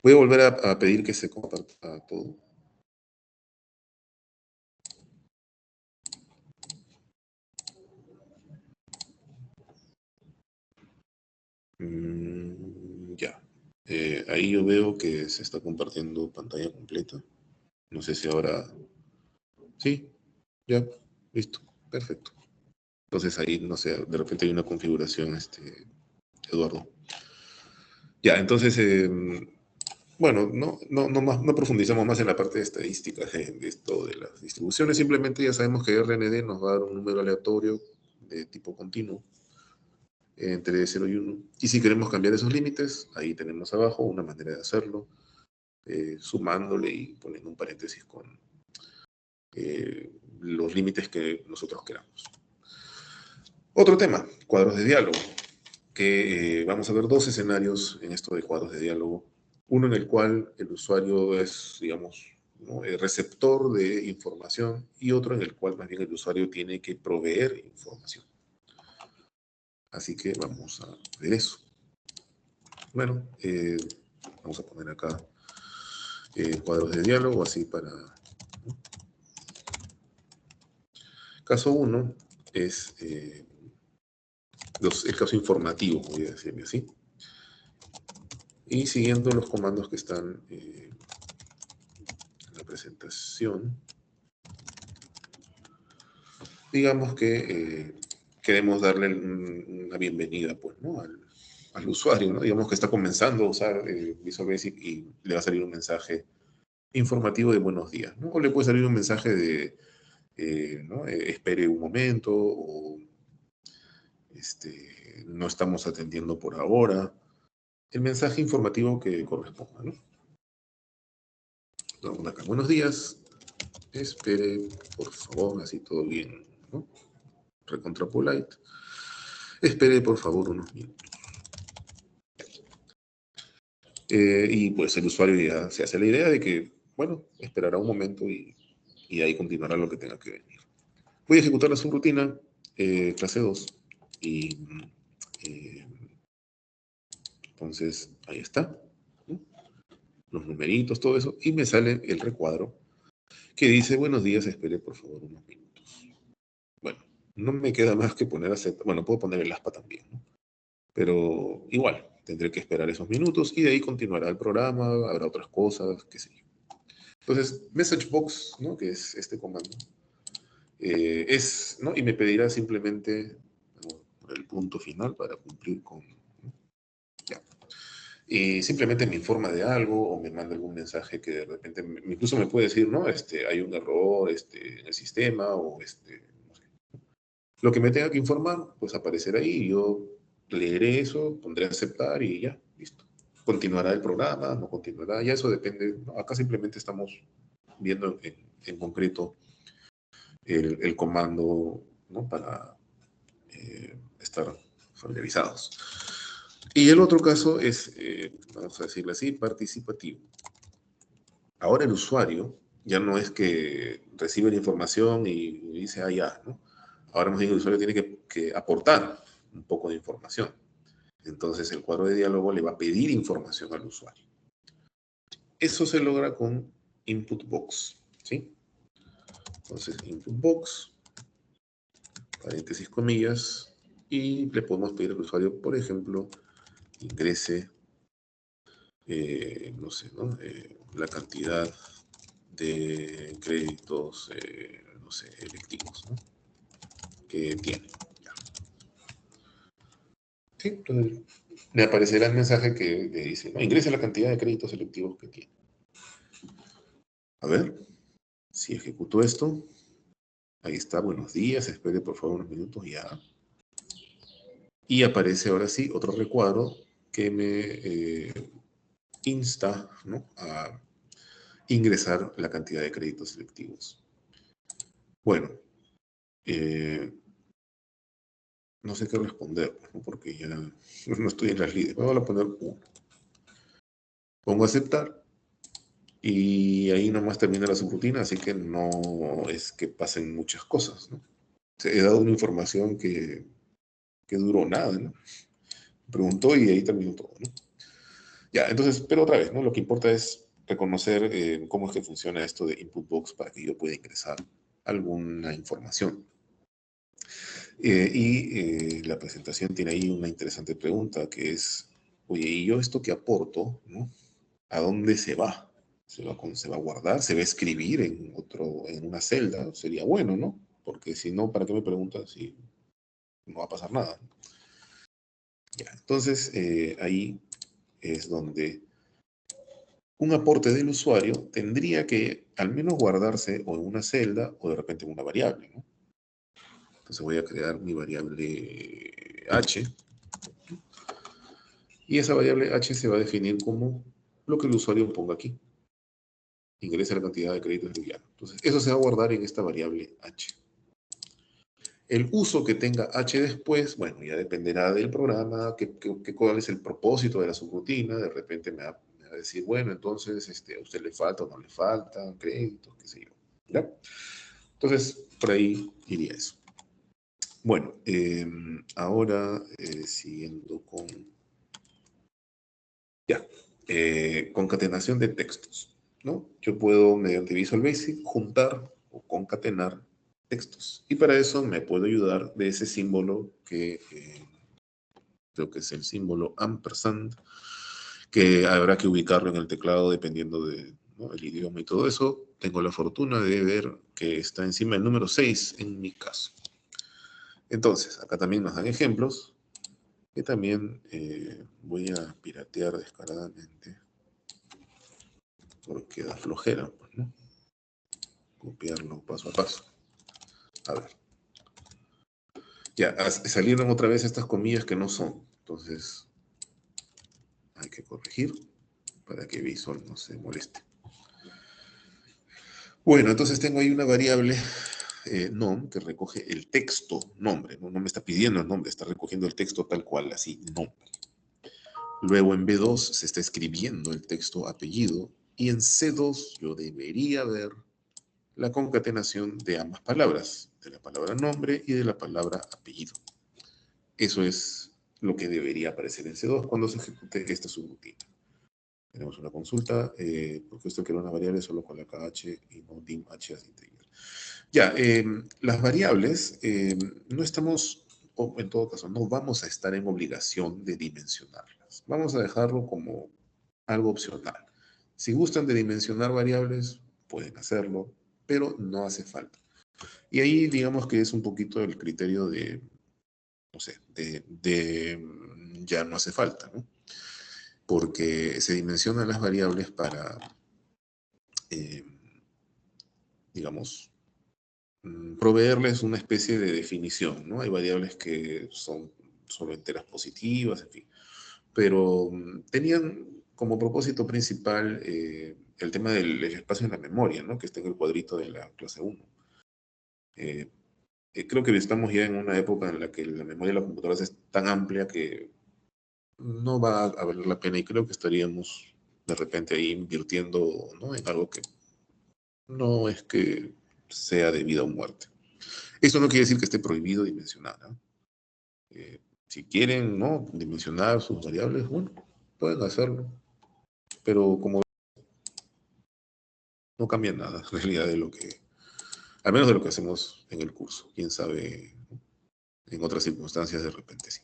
Voy a volver a pedir que se comparta todo. Ya. Ahí yo veo que se está compartiendo pantalla completa. No sé si ahora... Sí, ya, listo, perfecto. Entonces ahí, no sé, de repente hay una configuración, Eduardo. Ya, entonces, bueno, no profundizamos más en la parte de estadística de esto de las distribuciones, simplemente ya sabemos que RND nos va a dar un número aleatorio de tipo continuo entre 0 y 1. Y si queremos cambiar esos límites, ahí tenemos abajo una manera de hacerlo, sumándole y poniendo un paréntesis con los límites que nosotros queramos. Otro tema, cuadros de diálogo, que vamos a ver dos escenarios en esto de cuadros de diálogo. Uno en el cual el usuario es, digamos, ¿no?, el receptor de información, y otro en el cual más bien el usuario tiene que proveer información. Así que vamos a ver eso. Bueno, vamos a poner acá cuadros de diálogo, así para... Caso 1 es el caso informativo, voy a decirle así. Y siguiendo los comandos que están en la presentación, digamos que queremos darle una bienvenida, pues, ¿no?, al usuario, ¿no? Digamos que está comenzando a usar Visual Basic y le va a salir un mensaje informativo de buenos días, ¿no? O le puede salir un mensaje de, ¿no?, espere un momento, o no estamos atendiendo por ahora. El mensaje informativo que corresponda, ¿no? Vamos acá, buenos días, espere, por favor, así todo bien, ¿no? Recontra polite. Espere, por favor, unos minutos. Y pues el usuario ya se hace la idea de que, bueno, esperará un momento y ahí continuará lo que tenga que venir. Voy a ejecutar la subrutina, clase 2, y eh, entonces ahí está, ¿no?, los numeritos, todo eso, y me sale el recuadro que dice, buenos días, espere por favor unos minutos. Bueno, no me queda más que poner aceptar. Bueno, puedo poner el aspa también, ¿no? Pero igual, tendré que esperar esos minutos y de ahí continuará el programa, habrá otras cosas, qué sé yo. Entonces, messagebox, ¿no?, que es este comando, ¿no?, y me pedirá simplemente, ¿no?, el punto final para cumplir con, ¿no?, ya. Y simplemente me informa de algo o me manda algún mensaje que de repente incluso me puede decir, ¿no?, hay un error en el sistema, o no sé. Lo que me tenga que informar, pues aparecerá ahí y yo leeré eso, pondré a aceptar y ya, listo. ¿Continuará el programa? ¿No continuará? Ya eso depende, ¿no? Acá simplemente estamos viendo en concreto el comando, ¿no? Para estar familiarizados. Y el otro caso es, vamos a decirlo así, participativo. Ahora el usuario ya no es que recibe la información y dice, ah, ya, ¿no? Ahora más bien el usuario tiene que aportar un poco de información. Entonces el cuadro de diálogo le va a pedir información al usuario. Eso se logra con input box, ¿sí? Entonces input box, paréntesis, comillas, y le podemos pedir al usuario, por ejemplo, ingrese, no sé, ¿no? La cantidad de créditos, no sé, electivos, ¿no? Que tiene. Ya. Sí, entonces le aparecerá el mensaje que le dice, ¿no? Ingrese la cantidad de créditos selectivos que tiene. A ver, si ejecuto esto, ahí está, buenos días, espere por favor unos minutos, ya. Y aparece ahora sí otro recuadro que me insta, ¿no? A ingresar la cantidad de créditos selectivos. Bueno, eh, no sé qué responder, ¿no? Porque ya no estoy en las líneas. Voy a poner 1. Pongo aceptar y ahí nomás termina la subrutina, así que no es que pasen muchas cosas, ¿no? He dado una información que duró nada, ¿no? Preguntó y ahí terminó todo, ¿no? Ya, entonces, pero otra vez, ¿no? Lo que importa es reconocer cómo es que funciona esto de input box para que yo pueda ingresar alguna información. La presentación tiene ahí una interesante pregunta que es, oye, ¿y yo esto que aporto, ¿no? ¿A dónde se va? ¿Se va a guardar? ¿Se va a escribir en una celda? Sería bueno, ¿no? Porque si no, ¿para qué me preguntan si no va a pasar nada? Ya, entonces, ahí es donde un aporte del usuario tendría que al menos guardarse o en una celda o de repente en una variable, ¿no? Entonces voy a crear mi variable h y esa variable h se va a definir como lo que el usuario ponga aquí. Ingresa la cantidad de créditos livianos. Entonces eso se va a guardar en esta variable h. El uso que tenga h después, bueno, ya dependerá del programa, cuál es el propósito de la subrutina. De repente me va a decir, bueno, entonces a usted le falta o no le faltan créditos, qué sé yo. ¿Ya? Entonces, por ahí iría eso. Bueno, ahora siguiendo con... Ya, concatenación de textos, ¿no? Yo puedo, mediante Visual Basic, juntar o concatenar textos. Y para eso me puedo ayudar de ese símbolo que creo que es el símbolo ampersand, que habrá que ubicarlo en el teclado dependiendo de, ¿no? El idioma y todo eso. Tengo la fortuna de ver que está encima del número 6 en mi caso. Entonces, acá también nos dan ejemplos que también voy a piratear descaradamente porque da flojera, pues, ¿no? Copiarlo paso a paso. A ver. Ya, salieron otra vez estas comillas que no son. Entonces, hay que corregir para que Visual no se moleste. Bueno, entonces tengo ahí una variable nom que recoge el texto nombre. No me está pidiendo el nombre, está recogiendo el texto tal cual, así, nombre. Luego en B2 se está escribiendo el texto apellido y en C2 yo debería ver la concatenación de ambas palabras, de la palabra nombre y de la palabra apellido. Eso es lo que debería aparecer en C2 cuando se ejecute esta subrutina. Tenemos una consulta, porque esto quiere una variable solo con la KH y no dim h as integer. Ya, las variables no estamos, o en todo caso, no vamos a estar en obligación de dimensionarlas. Vamos a dejarlo como algo opcional. Si gustan de dimensionar variables, pueden hacerlo, pero no hace falta. Y ahí digamos que es un poquito el criterio de, no sé, ya no hace falta, ¿no? Porque se dimensionan las variables para, eh, digamos, proveerles una especie de definición, ¿no? Hay variables que son solo enteras positivas, en fin. Pero tenían como propósito principal el tema del espacio en la memoria, ¿no? Que está en el cuadrito de la clase 1. Creo que estamos ya en una época en la que la memoria de las computadoras es tan amplia que no va a valer la pena y creo que estaríamos de repente ahí invirtiendo, ¿no? En algo que no es que sea de vida o muerte. Eso no quiere decir que esté prohibido dimensionar, ¿no? Si quieren, ¿no? Dimensionar sus variables, bueno, pueden hacerlo, pero como no cambia nada en realidad de lo que, al menos de lo que hacemos en el curso. Quién sabe, ¿no? En otras circunstancias de repente sí.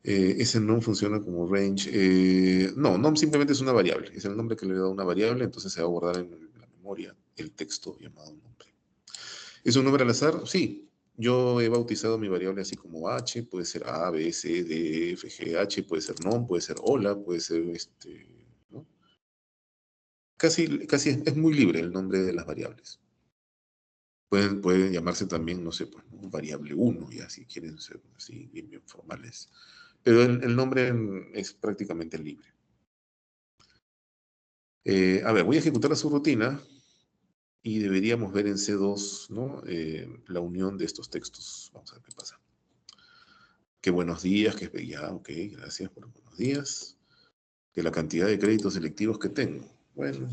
Ese nom funciona como range. No, nom simplemente es una variable. Es el nombre que le he dado a una variable, entonces se va a guardar en la memoria el texto llamado nombre. ¿Es un nombre al azar? Sí. Yo he bautizado mi variable así como H, puede ser A, B, C, D, F, G, H, puede ser nom, puede ser hola, puede ser ¿no? Casi es muy libre el nombre de las variables. Pueden llamarse también, no sé, pues, ¿no? Variable 1, ya si quieren ser así bien formales. Pero el nombre es prácticamente libre. A ver, voy a ejecutar la subrutina y deberíamos ver en C2, ¿no? La unión de estos textos. Vamos a ver qué pasa. Qué buenos días, ya, ok, gracias por los buenos días. Que la cantidad de créditos selectivos que tengo. Bueno,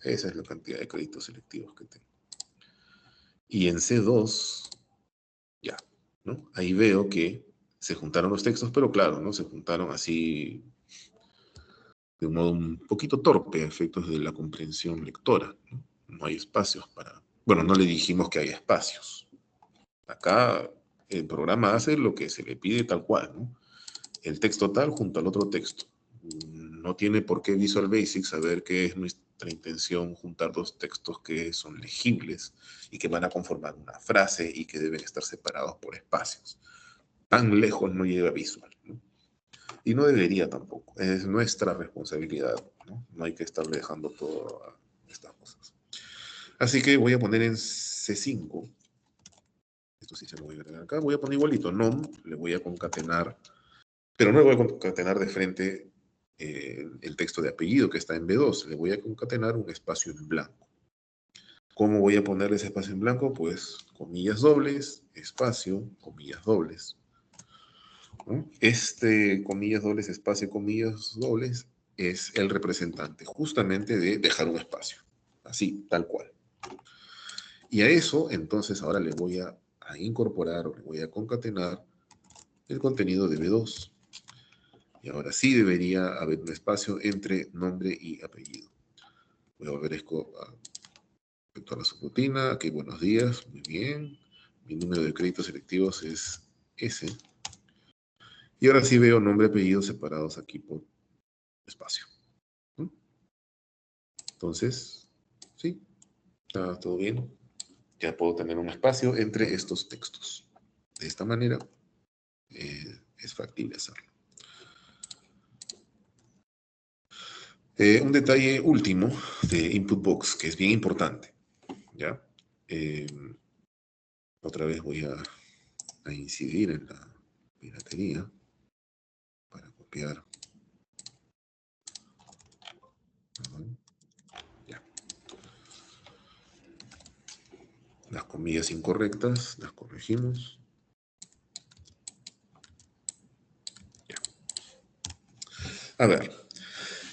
esa es la cantidad de créditos selectivos que tengo. Y en C2, ya, ¿no? Ahí veo que se juntaron los textos, pero claro, ¿no? Se juntaron así de un modo un poquito torpe a efectos de la comprensión lectora, ¿no? No hay espacios para... Bueno, no le dijimos que haya espacios. Acá el programa hace lo que se le pide tal cual, ¿no? El texto tal junto al otro texto. No tiene por qué Visual Basic saber que es nuestra intención juntar dos textos que son legibles y que van a conformar una frase y que deben estar separados por espacios. Tan lejos no llega Visual, ¿no? Y no debería tampoco. Es nuestra responsabilidad, ¿no? No hay que estar dejando todo a estas cosas. Así que voy a poner en C5. Esto sí se lo voy a agregar acá. Voy a poner igualito, nom, le voy a concatenar, pero no le voy a concatenar de frente el texto de apellido que está en B2. Le voy a concatenar un espacio en blanco. ¿Cómo voy a ponerle ese espacio en blanco? Pues comillas dobles, espacio, comillas dobles, ¿no? Este comillas dobles, espacio, comillas dobles es el representante justamente de dejar un espacio. Así, tal cual. Y a eso, entonces, ahora le voy a incorporar o le voy a concatenar el contenido de B2. Y ahora sí debería haber un espacio entre nombre y apellido. Voy a volver a efectuar la subrutina. Aquí, buenos días, muy bien. Mi número de créditos selectivos es ese. Y ahora sí veo nombre y apellido separados aquí por espacio. ¿Mm? Entonces, sí, está todo bien. Ya puedo tener un espacio entre estos textos. De esta manera es factible hacerlo. Un detalle último de Input Box, que es bien importante. ¿Ya? Otra vez voy a incidir en la piratería para copiar. Ya. Las comillas incorrectas las corregimos. Ya. A ver,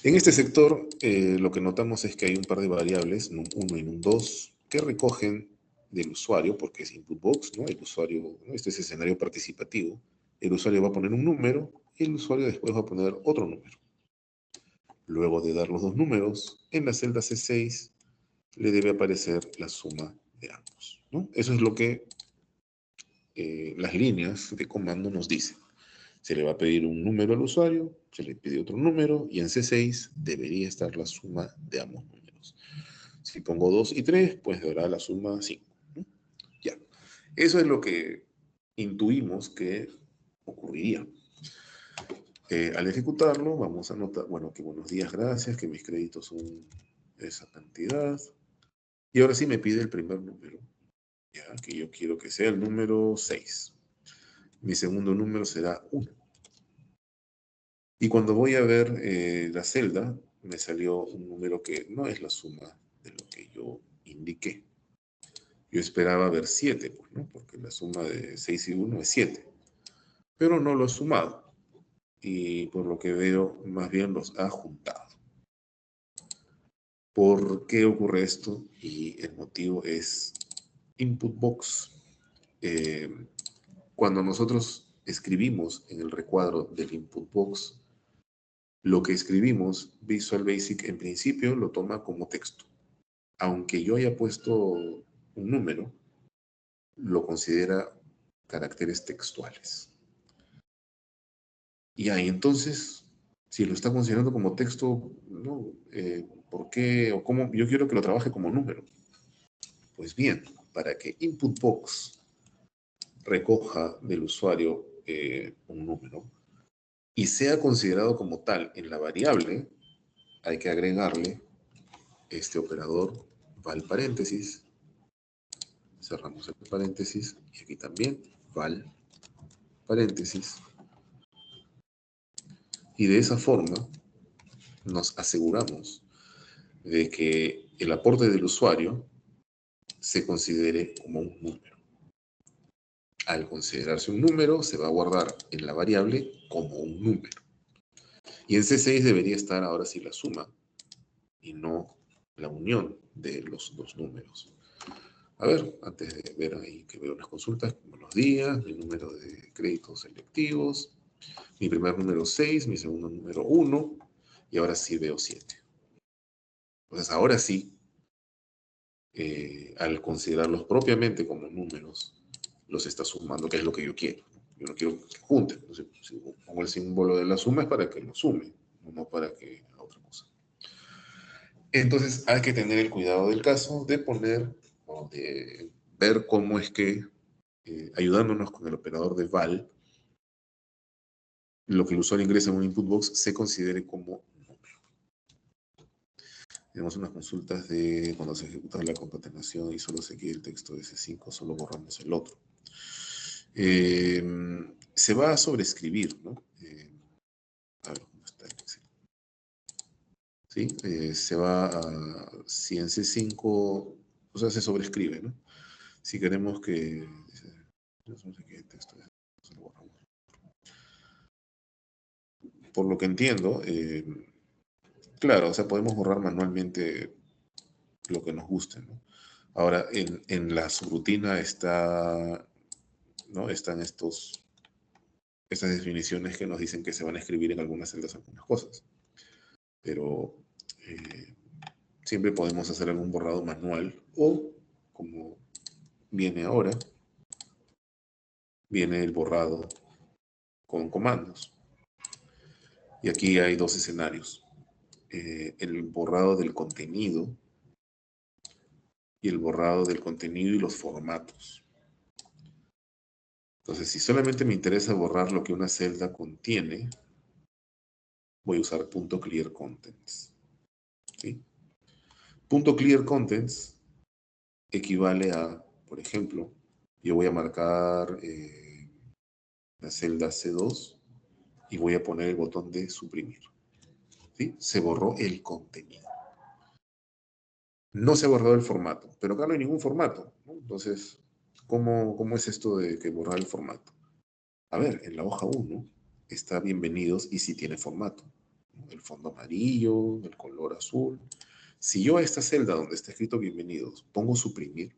en este sector lo que notamos es que hay un par de variables, num1 y num2, que recogen del usuario, porque es input box, ¿no? El usuario, ¿no? Este es escenario participativo. El usuario va a poner un número y el usuario después va a poner otro número. Luego de dar los dos números, en la celda C6 le debe aparecer la suma de ambos, ¿no? Eso es lo que las líneas de comando nos dicen. Se le va a pedir un número al usuario, se le pide otro número y en C6 debería estar la suma de ambos números. Si pongo 2 y 3, pues dará la suma 5, ¿no? Ya. Eso es lo que intuimos que ocurriría. Al ejecutarlo, vamos a notar, bueno, que buenos días, gracias, que mis créditos son esa cantidad. Y ahora sí me pide el primer número, ya, que yo quiero que sea el número 6. Mi segundo número será 1. Y cuando voy a ver la celda, me salió un número que no es la suma de lo que yo indiqué. Yo esperaba ver 7, pues, ¿no? Porque la suma de 6 y 1 es 7. Pero no lo he sumado. Y por lo que veo, más bien los ha juntado. ¿Por qué ocurre esto? Y el motivo es input box. Eh, Cuando nosotros escribimos en el recuadro del input box, lo que escribimos, Visual Basic en principio lo toma como texto. Aunque yo haya puesto un número, lo considera caracteres textuales. Y ahí entonces, si lo está considerando como texto, ¿no? ¿Por qué o cómo? Yo quiero que lo trabaje como número. Pues bien, para que input box recoja del usuario un número y sea considerado como tal en la variable, hay que agregarle este operador val paréntesis, cerramos el paréntesis y aquí también val paréntesis, y de esa forma nos aseguramos de que el aporte del usuario se considere como un número. Al considerarse un número, se va a guardar en la variable como un número. Y en C6 debería estar ahora sí la suma y no la unión de los dos números. A ver, antes de ver ahí que veo las consultas, buenos días, mi número de créditos selectivos, mi primer número 6, mi segundo número 1, y ahora sí veo 7. Entonces, ahora sí, al considerarlos propiamente como números, los está sumando, que es lo que yo quiero. Yo no quiero que junten. Entonces, si pongo el símbolo de la suma es para que lo sume, no para que haga otra cosa. Entonces, hay que tener el cuidado del caso de poner o de ver cómo es que, ayudándonos con el operador de val, lo que el usuario ingresa en un input box se considere como número. Tenemos unas consultas de cuando se ejecuta la concatenación y solo se quiere el texto de C5, solo borramos el otro. Se va a sobreescribir, ¿no? A ver, ¿cómo está el Excel? ¿Sí? Se va a, si en C5, o sea, se sobrescribe, ¿no? Si queremos que, no sé qué texto es, se lo borramos. Por lo que entiendo, claro, o sea, podemos borrar manualmente lo que nos guste, ¿no? Ahora, en la subrutina está, ¿no? Están estas definiciones que nos dicen que se van a escribir en algunas celdas algunas cosas. Pero siempre podemos hacer algún borrado manual o, como viene ahora, viene el borrado con comandos. Y aquí hay dos escenarios. El borrado del contenido y el borrado del contenido y los formatos. Entonces, si solamente me interesa borrar lo que una celda contiene, voy a usar .clear contents. ¿Sí? .clear contents equivale a, por ejemplo, yo voy a marcar la celda C2 y voy a poner el botón de suprimir. ¿Sí? Se borró el contenido. No se ha borrado el formato, pero acá no hay ningún formato, ¿no? Entonces, ¿cómo es esto de que borrar el formato? A ver, en la hoja 1 está bienvenidos y sí tiene formato, ¿no? El fondo amarillo, el color azul. Si yo a esta celda donde está escrito bienvenidos pongo suprimir,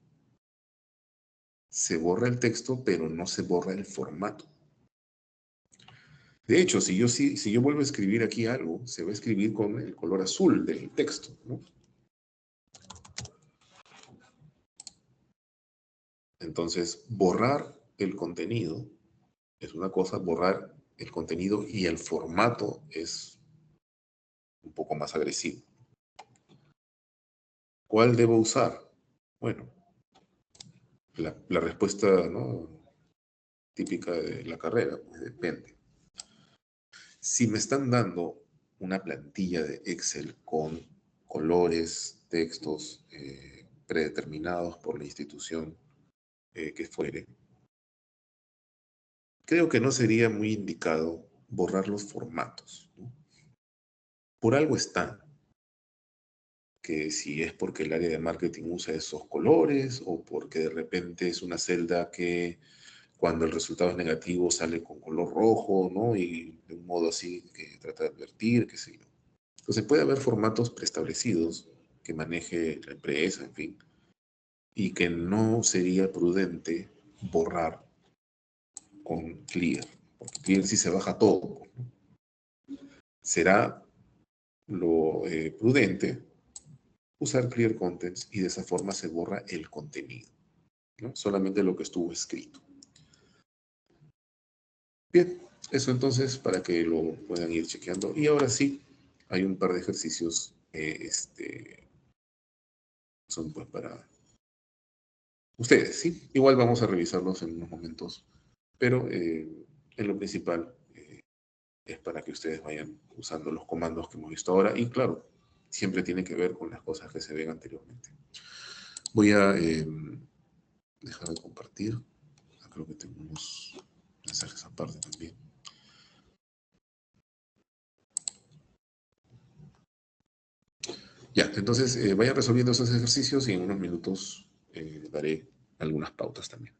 se borra el texto, pero no se borra el formato. De hecho, si yo vuelvo a escribir aquí algo, se va a escribir con el color azul del texto, ¿no? Entonces, borrar el contenido es una cosa, borrar el contenido y el formato es un poco más agresivo. ¿Cuál debo usar? Bueno, la respuesta, ¿no?, típica de la carrera, pues depende. Si me están dando una plantilla de Excel con colores, textos predeterminados por la institución que fuere, creo que no sería muy indicado borrar los formatos, ¿no? Por algo está, que si es porque el área de marketing usa esos colores o porque de repente es una celda que cuando el resultado es negativo sale con color rojo, ¿no? Y de un modo así que trata de advertir, qué sé yo. Entonces puede haber formatos preestablecidos que maneje la empresa, en fin, y que no sería prudente borrar con Clear, porque Clear sí se baja todo, ¿no? Será lo prudente usar Clear Contents y de esa forma se borra el contenido, ¿no? Solamente lo que estuvo escrito. Bien, eso entonces para que lo puedan ir chequeando. Y ahora sí, hay un par de ejercicios, son pues para ustedes, ¿sí? Igual vamos a revisarlos en unos momentos, pero en lo principal es para que ustedes vayan usando los comandos que hemos visto ahora y claro, siempre tiene que ver con las cosas que se ven anteriormente. Voy a dejar de compartir. Creo que tengo unos mensajes aparte también. Ya, entonces vayan resolviendo esos ejercicios y en unos minutos daré algunas pautas también.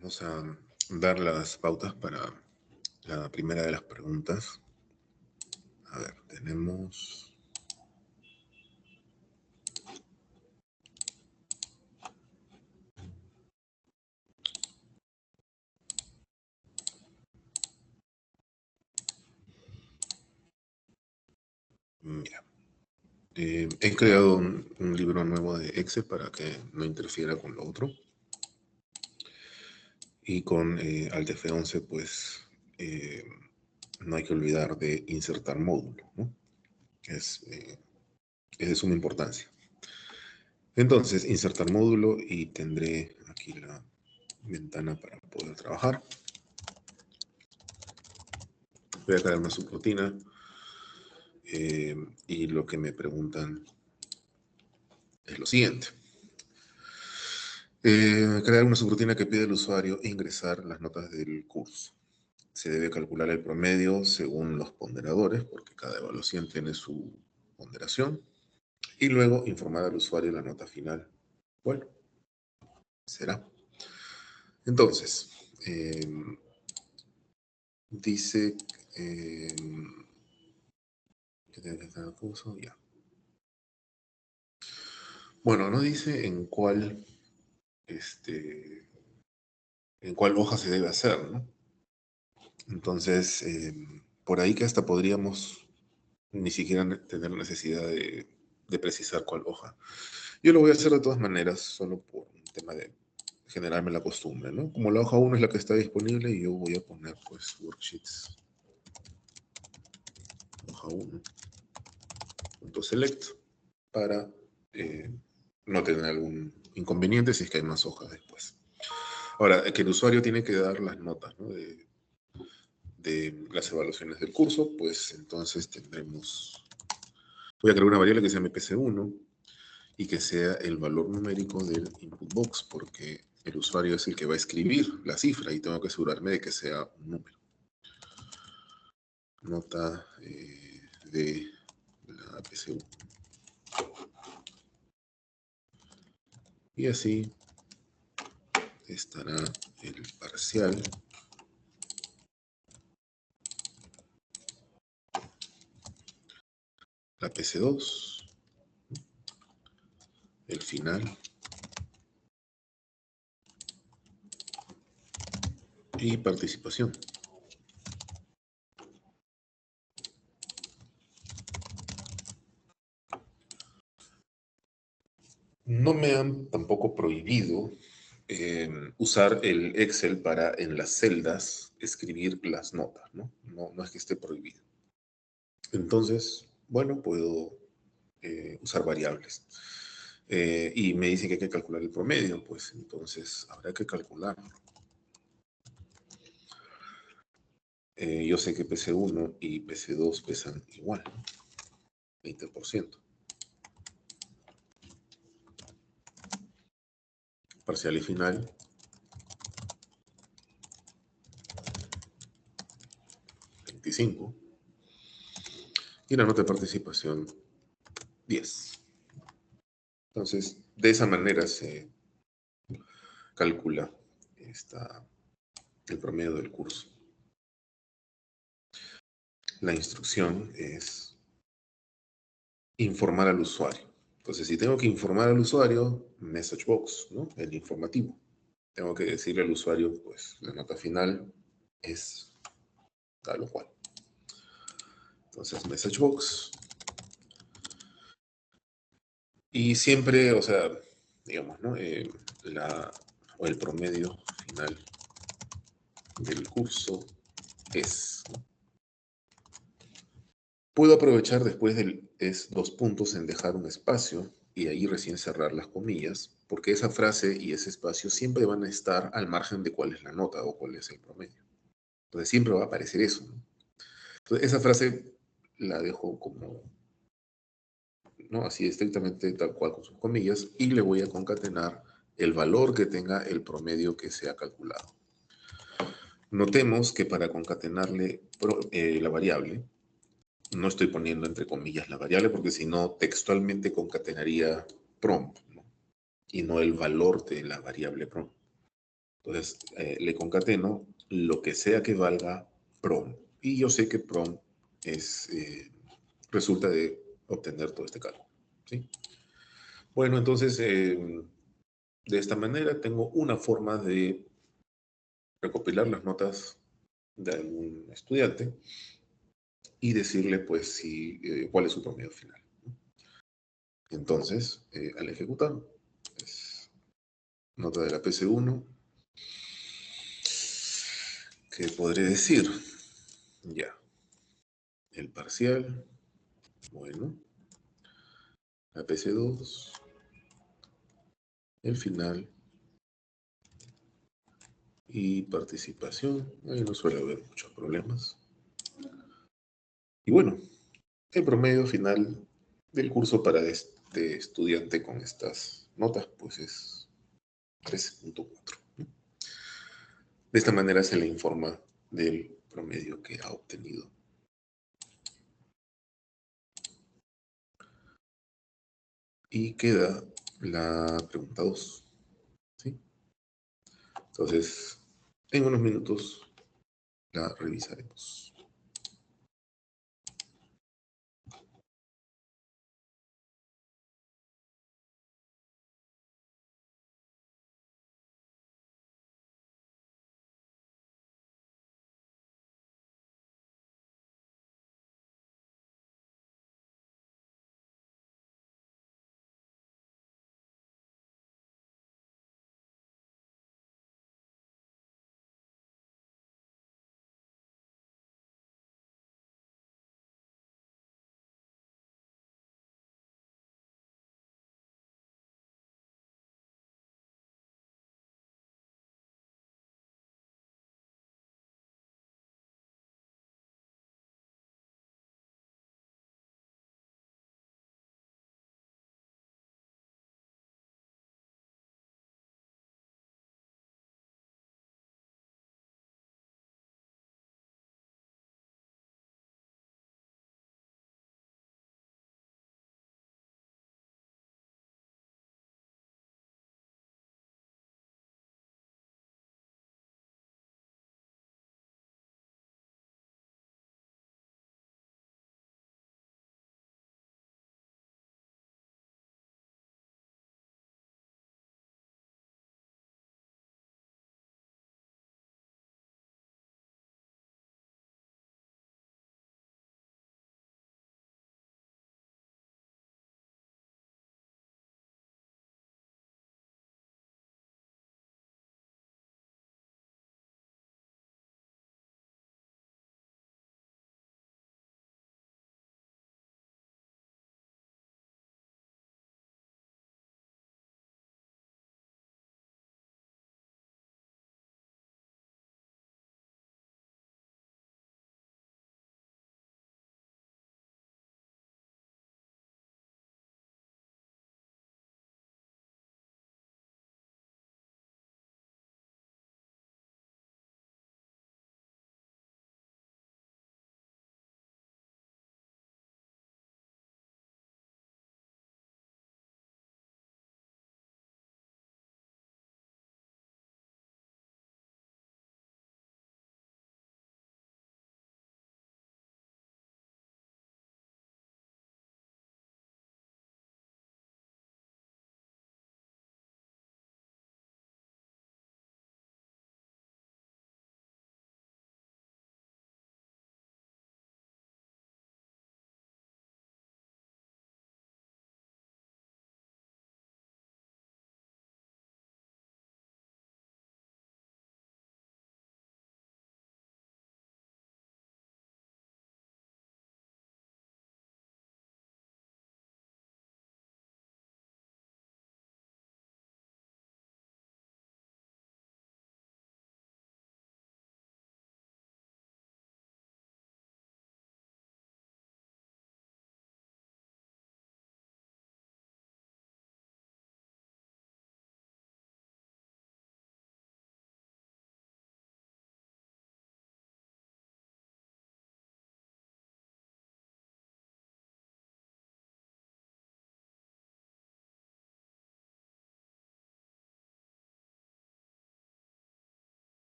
Vamos a dar las pautas para la primera de las preguntas. A ver, tenemos... Mira, he creado un libro nuevo de Excel para que no interfiera con lo otro. Y con Alt F11, pues, no hay que olvidar de insertar módulo, ¿no? Es de suma importancia. Entonces, insertar módulo y tendré aquí la ventana para poder trabajar. Voy a crear una subrutina y lo que me preguntan es lo siguiente. Crear una subrutina que pide al usuario ingresar las notas del curso. Se debe calcular el promedio según los ponderadores, porque cada evaluación tiene su ponderación, y luego informar al usuario la nota final. Bueno, será. Entonces, dice que tiene que estar el curso, ya. Bueno, no dice en cuál hoja se debe hacer, ¿no? Entonces, por ahí que hasta podríamos ni siquiera tener necesidad de precisar cuál hoja. Yo lo voy a hacer de todas maneras, solo por un tema de generarme la costumbre, ¿no? Como la hoja 1 es la que está disponible, yo voy a poner, pues, worksheets, hoja 1, punto select, para no tener algún inconveniente si es que hay más hojas después. Ahora, que el usuario tiene que dar las notas, ¿no? de las evaluaciones del curso, pues entonces tendremos... Voy a crear una variable que se llame PC1 y que sea el valor numérico del input box, porque el usuario es el que va a escribir la cifra y tengo que asegurarme de que sea un número. Nota de la PC1. Y así estará el parcial. La PC2, el final y participación. No me han tampoco prohibido usar el Excel para en las celdas escribir las notas, ¿no? No es que esté prohibido. Entonces, bueno, puedo usar variables. Y me dicen que hay que calcular el promedio, pues entonces habrá que calcularlo. Yo sé que PC1 y PC2 pesan igual, 20%. Parcial y final. 25. Y la nota de participación, 10. Entonces, de esa manera se calcula el promedio del curso. La instrucción es informar al usuario. Entonces, si tengo que informar al usuario, message box, ¿no? El informativo. Tengo que decirle al usuario, pues, la nota final es tal o cual. Entonces, message box. Y siempre, o sea, digamos, ¿no? O el promedio final del curso es, ¿no? Puedo aprovechar después del es dos puntos en dejar un espacio y ahí recién cerrar las comillas, porque esa frase y ese espacio siempre van a estar al margen de cuál es la nota o cuál es el promedio. Entonces siempre va a aparecer eso, ¿no? Entonces esa frase la dejo como, ¿no? Así estrictamente tal cual con sus comillas y le voy a concatenar el valor que tenga el promedio que se ha calculado. Notemos que para concatenarle la variable, no estoy poniendo entre comillas la variable porque si no textualmente concatenaría prompt, ¿no? Y no el valor de la variable prompt. Entonces, le concateno lo que sea que valga prom. Y yo sé que prom es, resulta de obtener todo este cálculo. ¿Sí? Bueno, entonces, de esta manera tengo una forma de recopilar las notas de algún estudiante y decirle, pues, si, cuál es su promedio final. Entonces, al ejecutar, pues, nota de la PC1, ¿qué podré decir? Ya, el parcial, bueno, la PC2, el final y participación. Ahí no suele haber muchos problemas. Y bueno, el promedio final del curso para este estudiante con estas notas, pues es 13.4. De esta manera se le informa del promedio que ha obtenido. Y queda la pregunta 2. ¿Sí? Entonces, en unos minutos la revisaremos.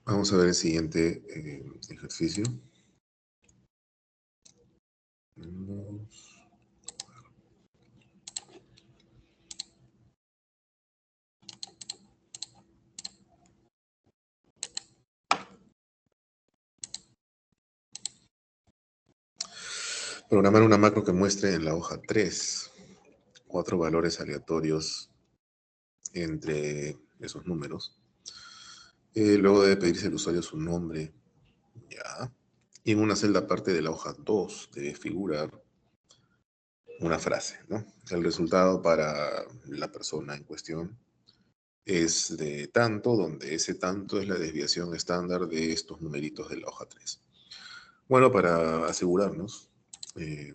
Vamos a ver el siguiente ejercicio. Programar una macro que muestre en la hoja 3 4 valores aleatorios entre esos números. Luego debe pedirse al usuario su nombre. Ya. Y en una celda aparte de la hoja 2 debe figurar una frase, ¿no? El resultado para la persona en cuestión es de tanto, donde ese tanto es la desviación estándar de estos numeritos de la hoja 3. Bueno, para asegurarnos, eh,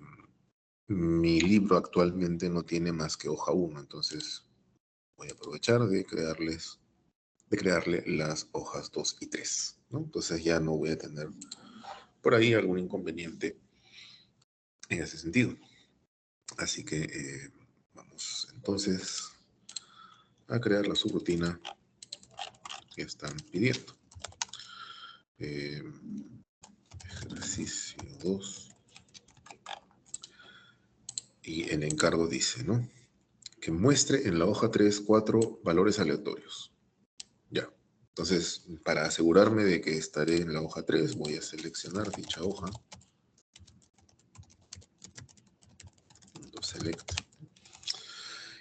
mi libro actualmente no tiene más que hoja 1, entonces voy a aprovechar de crearle las hojas 2 y 3, ¿no? Entonces ya no voy a tener por ahí algún inconveniente en ese sentido. Así que vamos entonces a crear la subrutina que están pidiendo. Ejercicio 2. Y el encargo dice, ¿no? Que muestre en la hoja 3 4 valores aleatorios. Ya. Entonces, para asegurarme de que estaré en la hoja 3, voy a seleccionar dicha hoja. Select.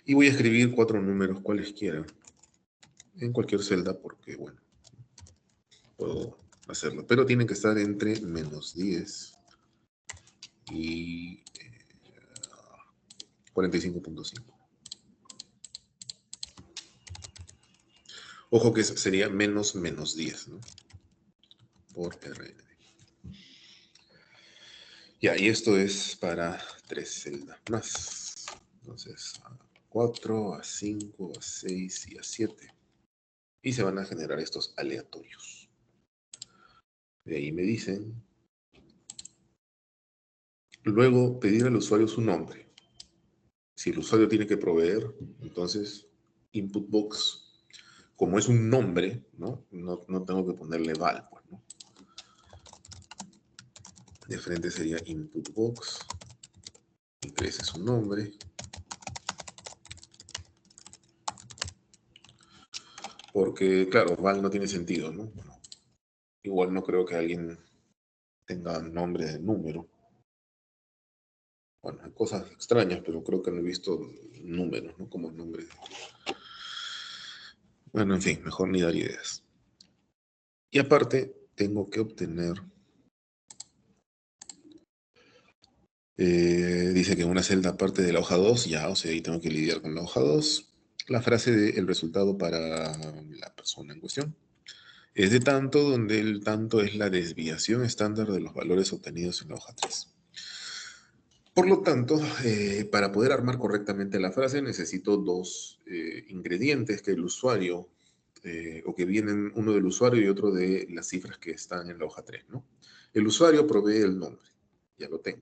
Y voy a escribir 4 números cualesquiera en cualquier celda porque, bueno, puedo hacerlo. Pero tienen que estar entre menos 10 y 45.5. Ojo que sería menos 10, ¿no? Por RN. Ya, y esto es para 3 celdas más. Entonces, a 4, a 5, a 6 y a 7. Y se van a generar estos aleatorios. De ahí me dicen. Luego, pedir al usuario su nombre. Si el usuario tiene que proveer, entonces, input box, como es un nombre, ¿no? No tengo que ponerle val, pues, ¿no? De frente sería input box. Ingrese su nombre. Porque, claro, val no tiene sentido, ¿no? Bueno, igual no creo que alguien tenga nombre de número. Bueno, hay cosas extrañas, pero creo que no he visto números, ¿no? Como nombre. Bueno, en fin, mejor ni dar ideas. Y aparte, tengo que obtener. Dice que en una celda aparte de la hoja 2, ya, o sea, ahí tengo que lidiar con la hoja 2. La frase del resultado para la persona en cuestión es de tanto, donde el tanto es la desviación estándar de los valores obtenidos en la hoja 3. Por lo tanto, para poder armar correctamente la frase necesito dos ingredientes que el usuario, o que vienen uno del usuario y otro de las cifras que están en la hoja 3, ¿no? El usuario provee el nombre, ya lo tengo.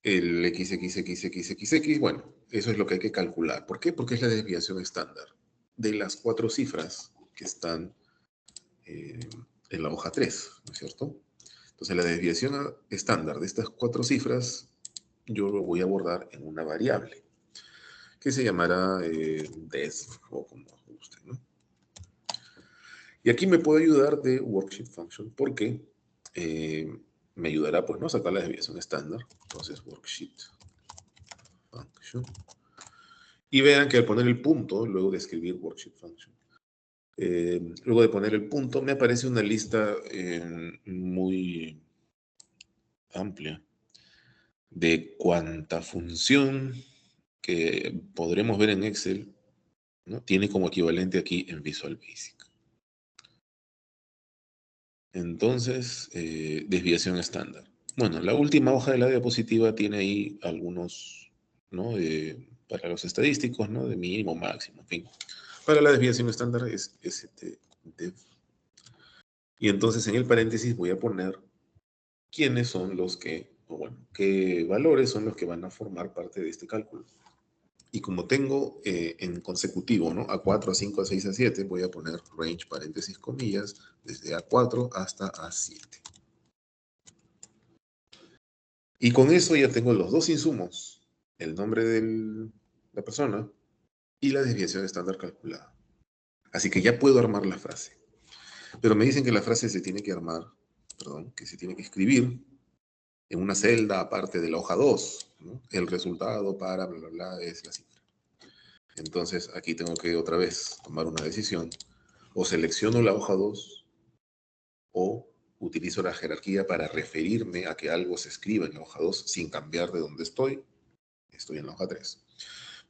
El XXXXX, bueno, eso es lo que hay que calcular. ¿Por qué? Porque es la desviación estándar de las 4 cifras que están eh, en la hoja 3, ¿no es cierto? Entonces, la desviación estándar de estas 4 cifras yo lo voy a abordar en una variable que se llamará def o como guste, ¿no? Y aquí me puede ayudar de worksheet function porque me ayudará pues, ¿no? A sacar la desviación estándar. Entonces, worksheet function. Y vean que al poner el punto, luego de escribir worksheet function, luego de poner el punto, me aparece una lista muy amplia de cuánta función que podremos ver en Excel, ¿no? Tiene como equivalente aquí en Visual Basic. Entonces, desviación estándar. Bueno, la última hoja de la diapositiva tiene ahí algunos, ¿no? Para los estadísticos, ¿no? De mínimo, máximo, en fin. Para la desviación estándar es stdef. Y entonces en el paréntesis voy a poner quiénes son los que, o bueno, qué valores son los que van a formar parte de este cálculo. Y como tengo en consecutivo, ¿no? A4, A5, A6, A7, voy a poner range, paréntesis, comillas, desde A4 hasta A7. Y con eso ya tengo los dos insumos, el nombre de la persona y la desviación estándar calculada. Así que ya puedo armar la frase. Pero me dicen que la frase se tiene que armar, perdón, que se tiene que escribir en una celda aparte de la hoja 2, ¿no? El resultado para bla, bla, bla es la cifra. Entonces aquí tengo que otra vez tomar una decisión. O selecciono la hoja 2 o utilizo la jerarquía para referirme a que algo se escriba en la hoja 2 sin cambiar de donde estoy. Estoy en la hoja 3.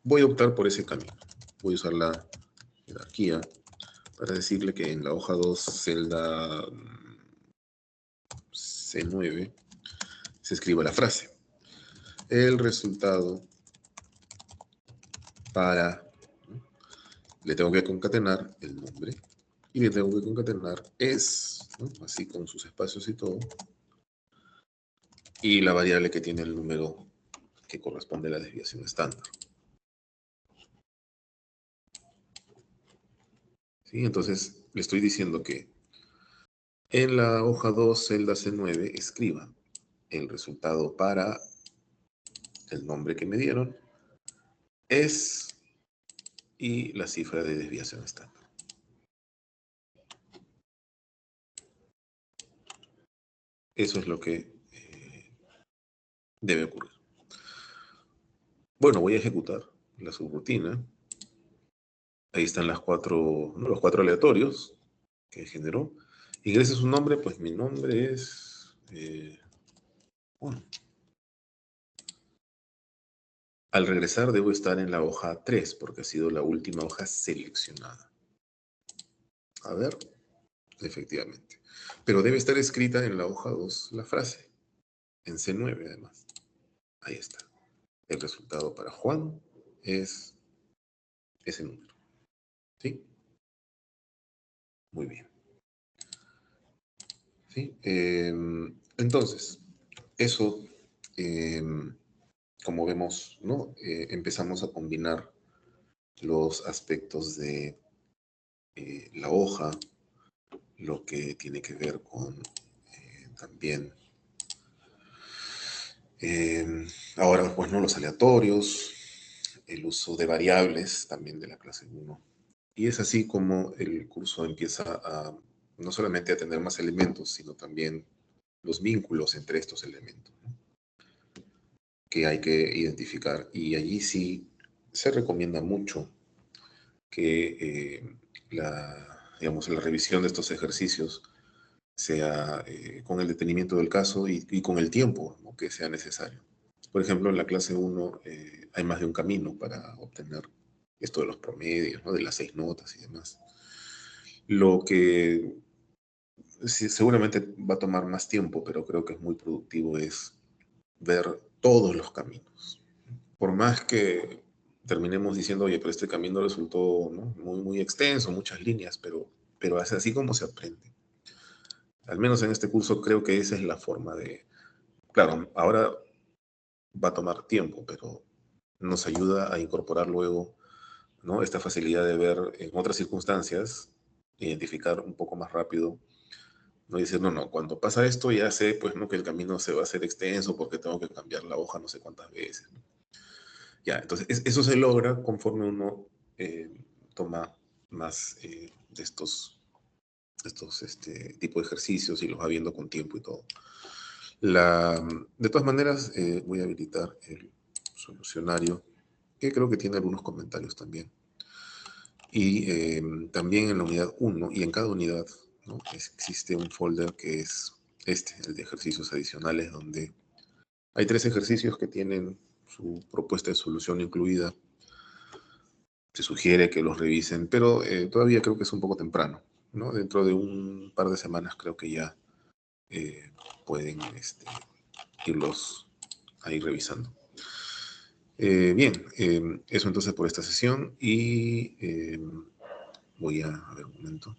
Voy a optar por ese camino. Voy a usar la jerarquía para decirle que en la hoja 2, celda C9, se escriba la frase. El resultado para... Le tengo que concatenar el nombre y le tengo que concatenar es, ¿no? Así con sus espacios y todo, y la variable que tiene el número que corresponde a la desviación estándar. ¿Sí? Entonces, le estoy diciendo que en la hoja 2, celda C9, escriba el resultado para el nombre que me dieron es y la cifra de desviación estándar. Eso es lo que debe ocurrir. Bueno, voy a ejecutar la subrutina. Ahí están los cuatro aleatorios que generó. Ingrese su nombre, pues mi nombre es Juan. Al regresar debo estar en la hoja 3 porque ha sido la última hoja seleccionada. A ver, efectivamente. Pero debe estar escrita en la hoja 2 la frase, en C9 además. Ahí está. El resultado para Juan es ese número. ¿Sí? Muy bien. ¿Sí? Entonces, eso, como vemos, ¿no? Empezamos a combinar los aspectos de la hoja, lo que tiene que ver con también, ahora pues no los aleatorios, el uso de variables también de la clase 1. Y es así como el curso empieza a no solamente a tener más elementos, sino también los vínculos entre estos elementos, ¿no? Que hay que identificar. Y allí sí se recomienda mucho que digamos, la revisión de estos ejercicios sea con el detenimiento del caso y con el tiempo, ¿no?, que sea necesario. Por ejemplo, en la clase 1 hay más de un camino para obtener esto de los promedios, ¿no?, de las 6 notas y demás. Lo que sí, seguramente va a tomar más tiempo, pero creo que es muy productivo, es ver todos los caminos. Por más que terminemos diciendo, oye, pero este camino resultó, ¿no?, muy extenso, muchas líneas, pero es así como se aprende. Al menos en este curso creo que esa es la forma de... Claro, ahora va a tomar tiempo, pero nos ayuda a incorporar luego, ¿no?, esta facilidad de ver en otras circunstancias, identificar un poco más rápido, no decir, no, cuando pasa esto ya sé, pues, ¿no?, que el camino se va a hacer extenso porque tengo que cambiar la hoja no sé cuántas veces, ¿no? Ya, entonces eso se logra conforme uno toma más de estos tipo de ejercicios y los va viendo con tiempo y todo. De todas maneras, voy a habilitar el solucionario, que creo que tiene algunos comentarios también. Y también en la unidad 1 y en cada unidad, ¿no?, existe un folder que es el de ejercicios adicionales, donde hay 3 ejercicios que tienen su propuesta de solución incluida. Se sugiere que los revisen, pero todavía creo que es un poco temprano, ¿no? Dentro de un par de semanas creo que ya pueden irlos ahí revisando. Bien, eso entonces por esta sesión y voy a ver un momento.